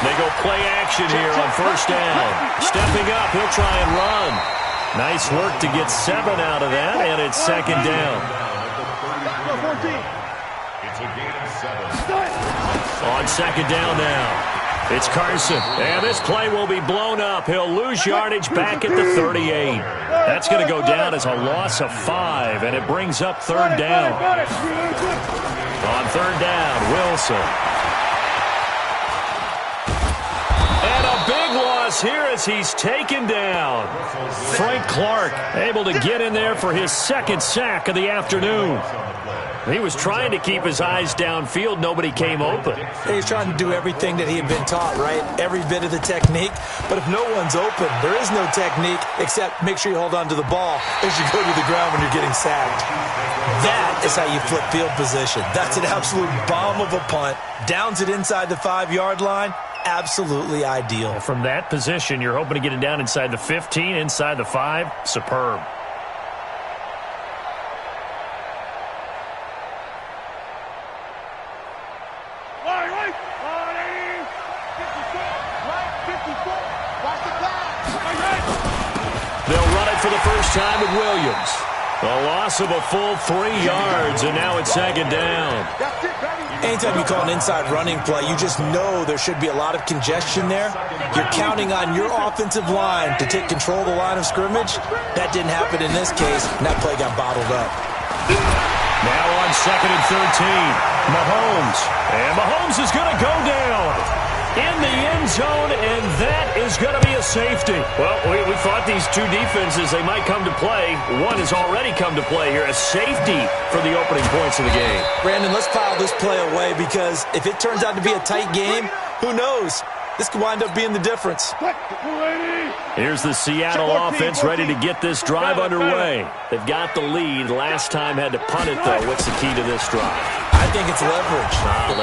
They go play action here on first down. Stepping up, he'll try and run. Nice work to get 7 out of that, and it's 2nd down. It's a gain of 7. On 2nd down now. It's Carson, and this play will be blown up. He'll lose yardage back at the 38. That's going to go down as a loss of 5, and it brings up 3rd down. On 3rd down, Wilson. And a big loss here as he's taken down. Frank Clark able to get in there for his 2nd sack of the afternoon. He was trying to keep his eyes downfield. Nobody came open. He's trying to do everything that he had been taught, right? Every bit of the technique. But if no one's open, there is no technique except make sure you hold on to the ball as you go to the ground when you're getting sacked. That is how you flip field position. That's an absolute bomb of a punt. Downs it inside the 5-yard line. Absolutely ideal. From that position, you're hoping to get it down inside the 15, inside the 5. Superb. They'll run it for the first time with Williams. A loss of a full 3 yards, and now it's 2nd down. Anytime you call an inside running play, you just know there should be a lot of congestion there. You're counting on your offensive line to take control of the line of scrimmage. That didn't happen in this case, and that play got bottled up. Now on 2nd and 13, Mahomes. And Mahomes is going to go down in the end zone, and that is going to be a safety. Well, we thought these two defenses, they might come to play. One has already come to play here, a safety for the opening points of the game. Brandon, let's file this play away because if it turns out to be a tight game, who knows? This could wind up being the difference. Here's the Seattle offense ready to get this drive underway. They've got the lead. Last time had to punt it, though. What's the key to this drive? I think it's leverage.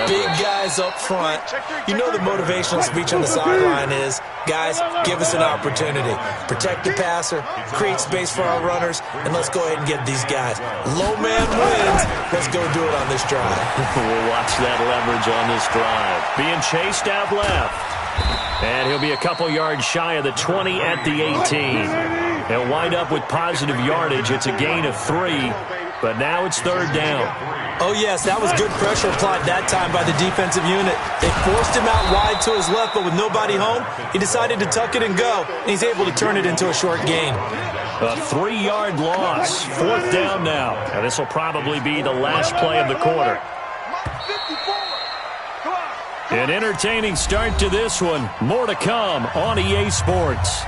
Big guys guys up front, you know the motivational speech on the sideline is, guys, give us an opportunity. Protect the passer, create space for our runners, and let's go ahead and get these guys. Low man wins. Let's go do it on this drive. We'll watch that leverage on this drive. Being chased out left. And he'll be a couple yards shy of the 20 at the 18. He'll wind up with positive yardage. It's a gain of 3, but now it's third down. Oh, yes, that was good pressure applied that time by the defensive unit. They forced him out wide to his left, but with nobody home, he decided to tuck it and go, and he's able to turn it into a short gain. A 3-yard loss. Fourth down now. And this will probably be the last play of the quarter. An entertaining start to this one. More to come on EA Sports.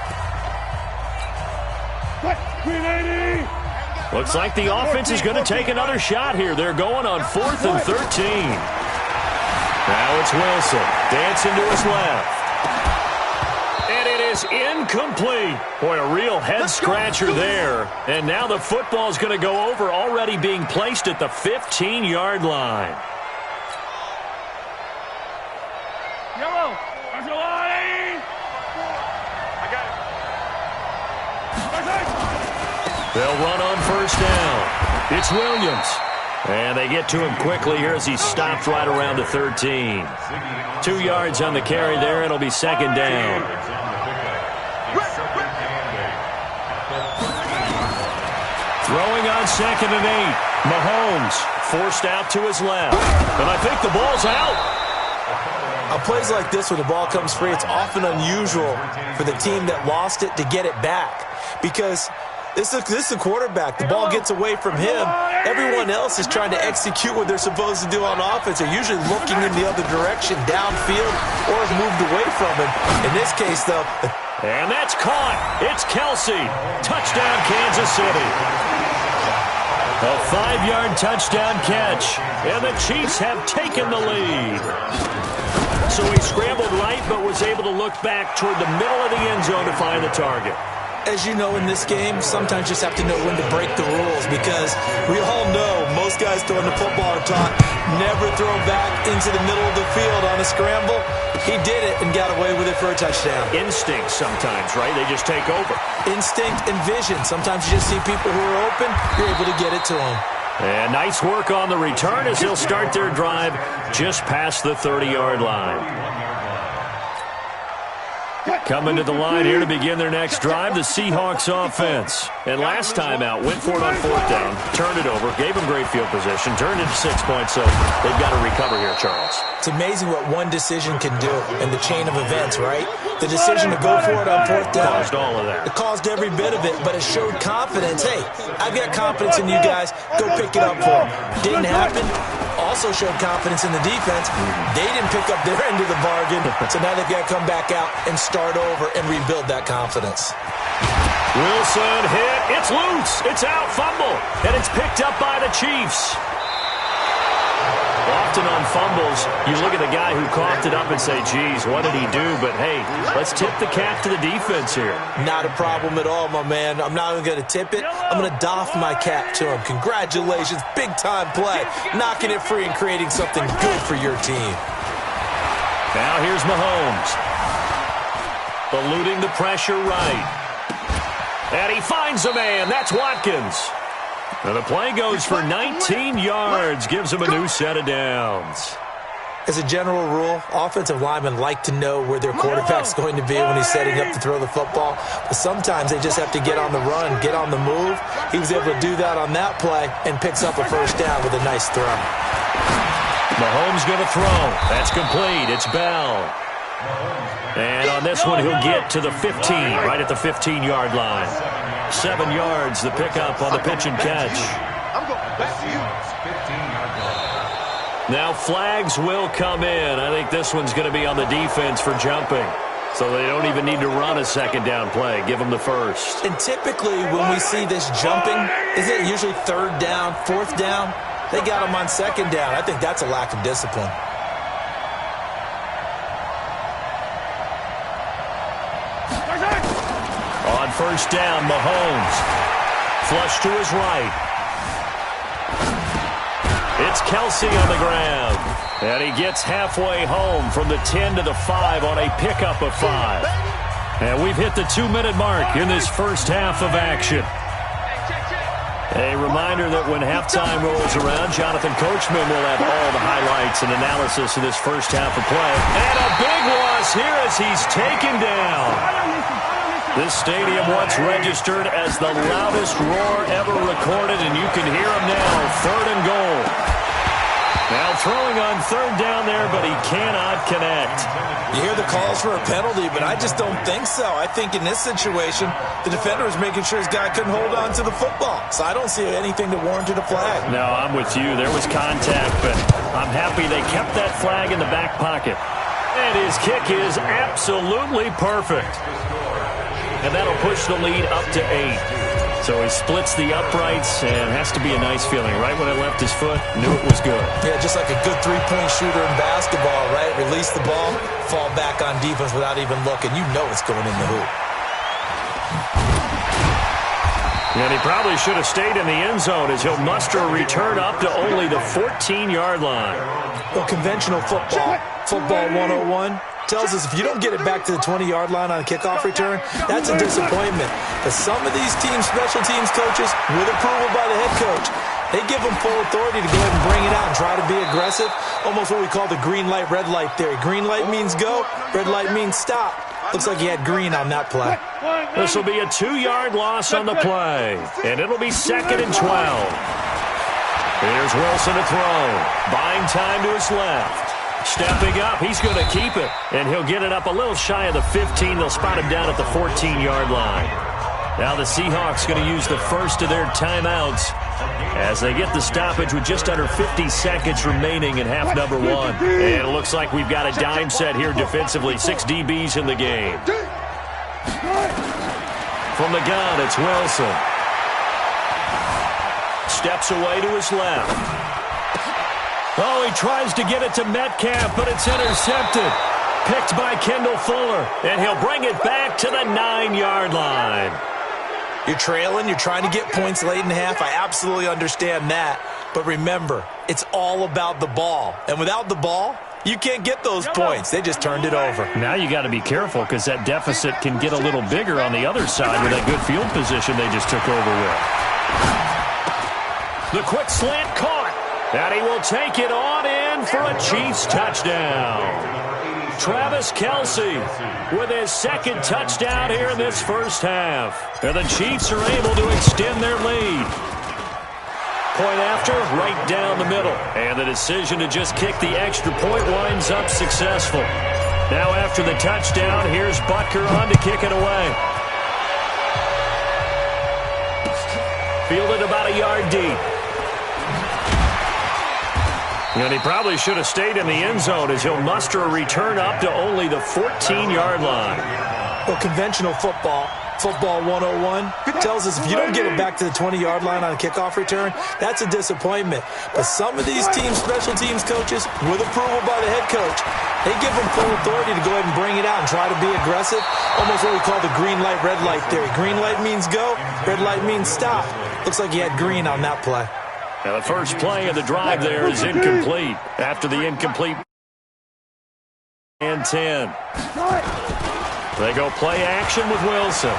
Looks like the offense is going to take another shot here. They're going on 4th and 13. Now it's Wilson. Dancing to his left. And it is incomplete. Boy, a real head-scratcher there. And now the football is going to go over, already being placed at the 15-yard line. Yellow, there's your line. I got it. They'll run on first down. It's Williams. And they get to him quickly here as he stopped right around the 13. 2 yards on the carry there. It'll be second down. Throwing on 2nd and 8. Mahomes forced out to his left. And I think the ball's out. Plays like this when the ball comes free, it's often unusual for the team that lost it to get it back. Because this is the quarterback. The ball gets away from him. Everyone else is trying to execute what they're supposed to do on offense. They're usually looking in the other direction, downfield, or has moved away from him. In this case, though... And that's caught. It's Kelsey. Touchdown, Kansas City. A 5-yard touchdown catch. And the Chiefs have taken the lead. So he scrambled right, but was able to look back toward the middle of the end zone to find the target. As you know, in this game, sometimes you just have to know when to break the rules, because we all know most guys throwing the football are taught never throw back into the middle of the field on a scramble. He did it and got away with it for a touchdown. Instinct sometimes, right? They just take over. Instinct and vision. Sometimes you just see people who are open, you're able to get it to them. And nice work on the return as they'll start their drive just past the 30-yard line. Coming to the line here to begin their next drive, the Seahawks offense. And last time out, went for it on 4th down, turned it over, gave them great field position, turned into 6 points, so they've got to recover here, Charles. It's amazing what one decision can do in the chain of events, right? The decision to go for it on 4th down. Caused all of that. It caused every bit of it, but it showed confidence. Hey, I've got confidence in you guys. Go pick it up for them. Didn't happen. Also showed confidence in the defense. They didn't pick up their end of the bargain, so now they've got to come back out and start over and rebuild that confidence. Wilson hit. It's loose. It's out. Fumble. And it's picked up by the Chiefs. Often on fumbles, you look at the guy who coughed it up and say, geez, what did he do? But, hey, let's tip the cap to the defense here. Not a problem at all, my man. I'm not even going to tip it. I'm going to doff my cap to him. Congratulations. Big-time play. Knocking it free and creating something good for your team. Now here's Mahomes. Eluding the pressure right. And he finds a man. That's Watkins. And the play goes for 19 yards, gives him a new set of downs. As a general rule, offensive linemen like to know where their quarterback's going to be when he's setting up to throw the football. But sometimes they just have to get on the run, get on the move. He was able to do that on that play and picks up a first down with a nice throw. Mahomes going to throw. That's complete. It's Bell. And on this one, he'll get to the 15, right at the 15-yard line. 7 yards, the pickup on the pitch and catch. Now flags will come in. I think this one's going to be on the defense for jumping. So they don't even need to run a second down play. Give them the first. And typically when we see this jumping, isn't it usually 3rd down, 4th down? They got them on 2nd down. I think that's a lack of discipline. On first down, Mahomes. Flush to his right. It's Kelsey on the ground. And he gets halfway home from the 10 to the 5 on a pickup of 5. And we've hit the 2-minute mark in this first half of action. A reminder that when halftime rolls around, Jonathan Coachman will have all the highlights and analysis of this first half of play. And a big loss here as he's taken down. This stadium once registered as the loudest roar ever recorded, and you can hear him now, 3rd and goal. Now throwing on 3rd down there, but he cannot connect. You hear the calls for a penalty, but I just don't think so. I think in this situation, the defender was making sure his guy couldn't hold on to the football. So I don't see anything that warranted a flag. No, I'm with you. There was contact, but I'm happy they kept that flag in the back pocket. And his kick is absolutely perfect. And that'll push the lead up to 8. So he splits the uprights, and has to be a nice feeling. Right when it left his foot, knew it was good. Yeah, just like a good three-point shooter in basketball, right? Release the ball, fall back on defense without even looking. You know it's going in the hoop. And he probably should have stayed in the end zone as he'll muster a return up to only the 14-yard line. Well, conventional football 101, tells us if you don't get it back to the 20-yard line on a kickoff return, that's a disappointment. But some of these teams, special teams coaches, with approval by the head coach, they give them full authority to go ahead and bring it out and try to be aggressive. Almost what we call the green light, red light theory. Green light means go, red light means stop. Looks like he had green on that play. This will be a 2-yard loss on the play, and it'll be 2nd and 12. Here's Wilson to throw. Buying time to his left. Stepping up, he's going to keep it, and he'll get it up a little shy of the 15. They'll spot him down at the 14-yard line. Now the Seahawks going to use the first of their timeouts as they get the stoppage with just under 50 seconds remaining in half number 1. And it looks like we've got a dime set here defensively. 6 DBs in the game. From the gun, it's Wilson. Steps away to his left. Oh, he tries to get it to Metcalf, but it's intercepted. Picked by Kendall Fuller, and he'll bring it back to the 9-yard line. You're trailing, you're trying to get points late in the half. I absolutely understand that. But remember, it's all about the ball. And without the ball, you can't get those points. They just turned it over. Now you got to be careful because that deficit can get a little bigger on the other side with that good field position they just took over with. The quick slant caught. And he will take it on in for a Chiefs touchdown. Travis Kelce with his 2nd touchdown here in this first half. And the Chiefs are able to extend their lead. Point after, right down the middle. And the decision to just kick the extra point winds up successful. Now after the touchdown, here's Butker on to kick it away. Fielded about a yard deep. And he probably should have stayed in the end zone as he'll muster a return up to only the 14-yard line. Well, conventional football 101, tells us if you don't get it back to the 20-yard line on a kickoff return, that's a disappointment. But some of these teams, special teams coaches, with approval by the head coach, they give them full authority to go ahead and bring it out and try to be aggressive. Almost what we call the green light, red light theory. Green light means go, red light means stop. Looks like he had green on that play. Now the first play of the drive there is incomplete. After the incomplete and 10. They go play action with Wilson.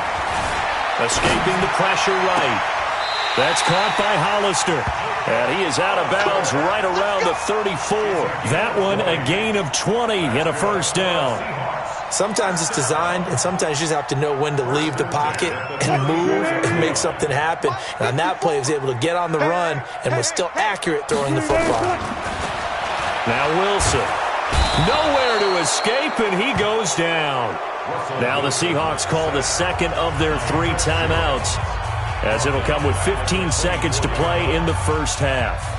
Escaping the pressure right. That's caught by Hollister. And he is out of bounds right around the 34. That one a gain of 20 and a first down. Sometimes it's designed, and sometimes you just have to know when to leave the pocket and move and make something happen. And on that play, he was able to get on the run and was still accurate throwing the football. Now Wilson. Nowhere to escape, and he goes down. Now the Seahawks call the 2nd of their 3 timeouts, as it'll come with 15 seconds to play in the first half.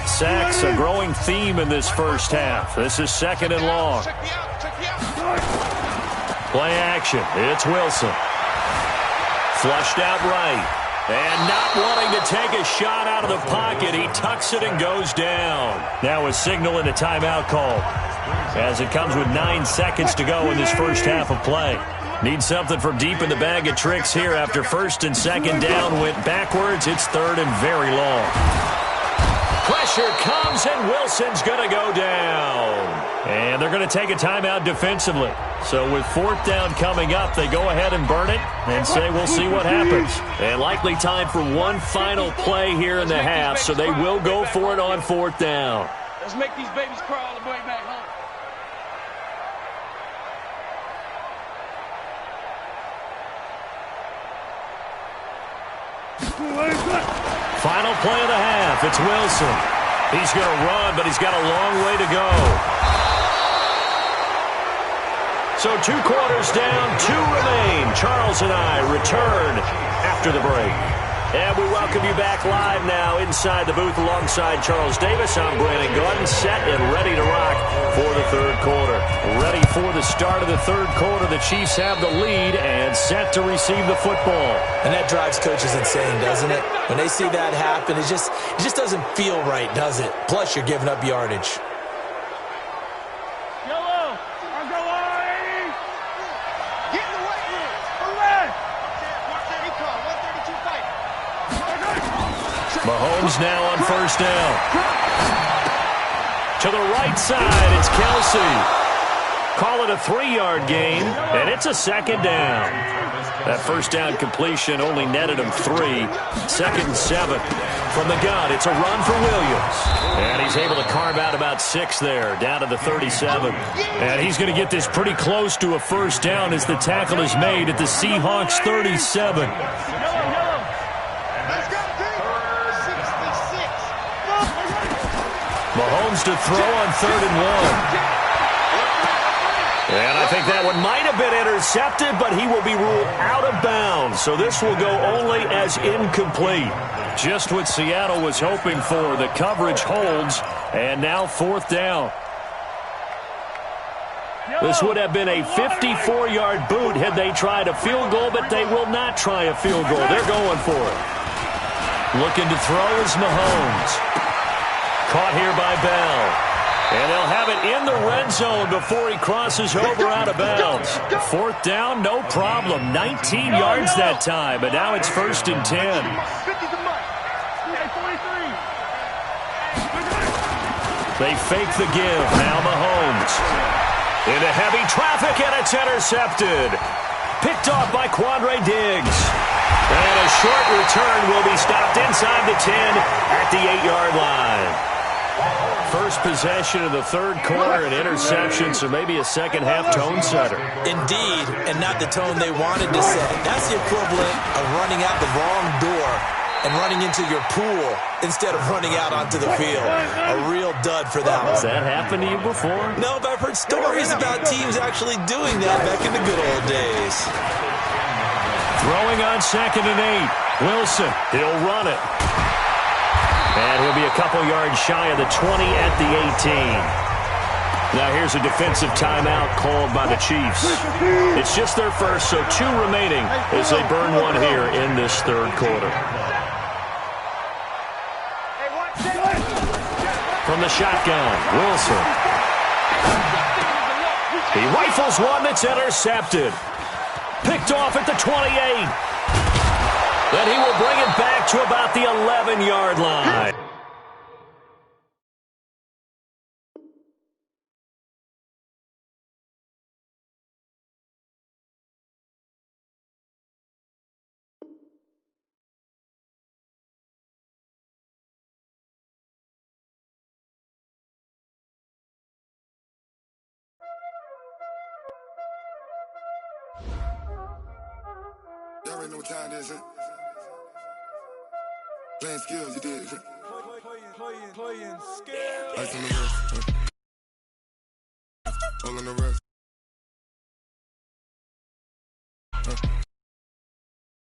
Sacks, a growing theme in this first half. This is 2nd and long. Play action. It's Wilson. Flushed out right. And not wanting to take a shot out of the pocket, he tucks it and goes down. Now a signal and a timeout call, as it comes with 9 seconds to go in this first half of play. Need something from deep in the bag of tricks here after first and second down went backwards. It's third and very long. Pressure comes, and Wilson's going to go down. And they're going to take a timeout defensively. So with fourth down coming up, they go ahead and burn it and say we'll see what happens. And likely time for one final play here in the half, so they will go for it on fourth down. Let's make these babies cry all the way back home. Final play of the half. It's Wilson. He's going to run, but he's got a long way to go. So 2 quarters down, 2 remain. Charles and I return after the break. And we welcome you back live now inside the booth alongside Charles Davis. I'm Brandon Gordon, set and ready to rock for the third quarter. Ready for the start of the third quarter. The Chiefs have the lead and set to receive the football. And that drives coaches insane, doesn't it? When they see that happen, it just doesn't feel right, does it? Plus, you're giving up yardage. Mahomes now on first down. To the right side, it's Kelsey. Call it a 3-yard gain, and it's a second down. That first down completion only netted him 3. Second and 7. From the gun, it's a run for Williams. And he's able to carve out about 6 there, down to the 37. And he's going to get this pretty close to a first down as the tackle is made at the Seahawks 37. Mahomes to throw on 3rd and 1. And I think that one might have been intercepted, but he will be ruled out of bounds. So this will go only as incomplete. Just what Seattle was hoping for. The coverage holds, and now 4th down. This would have been a 54-yard boot had they tried a field goal, but they will not try a field goal. They're going for it. Looking to throw is Mahomes. Caught here by Bell. And they'll have it in the red zone before he crosses over out of bounds. 4th down, no problem. 19 yards that time, but now it's 1st and 10. They fake the give. Now Mahomes. Into heavy traffic, and it's intercepted. Picked off by Quandre Diggs. And a short return will be stopped inside the 10 at the 8-yard line. First possession of the third quarter, an interception, so maybe a second-half tone setter. Indeed, and not the tone they wanted to set. That's the equivalent of running out the wrong door and running into your pool instead of running out onto the field. A real dud for that one. Has that happened to you before? No, but I've heard stories about teams actually doing that back in the good old days. Throwing on 2nd and 8. Wilson, he'll run it. And he'll be a couple yards shy of the 20 at the 18. Now here's a defensive timeout called by the Chiefs. It's just their first, so 2 remaining as they burn one here in this third quarter. From the shotgun, Wilson. He rifles one that's intercepted. Picked off at the 28. Then he will bring it back to about the 11-yard line. Y'all already know what time it is, huh? Playing skills, you did. Playing skills. Ice on the wrist. All on the wrist.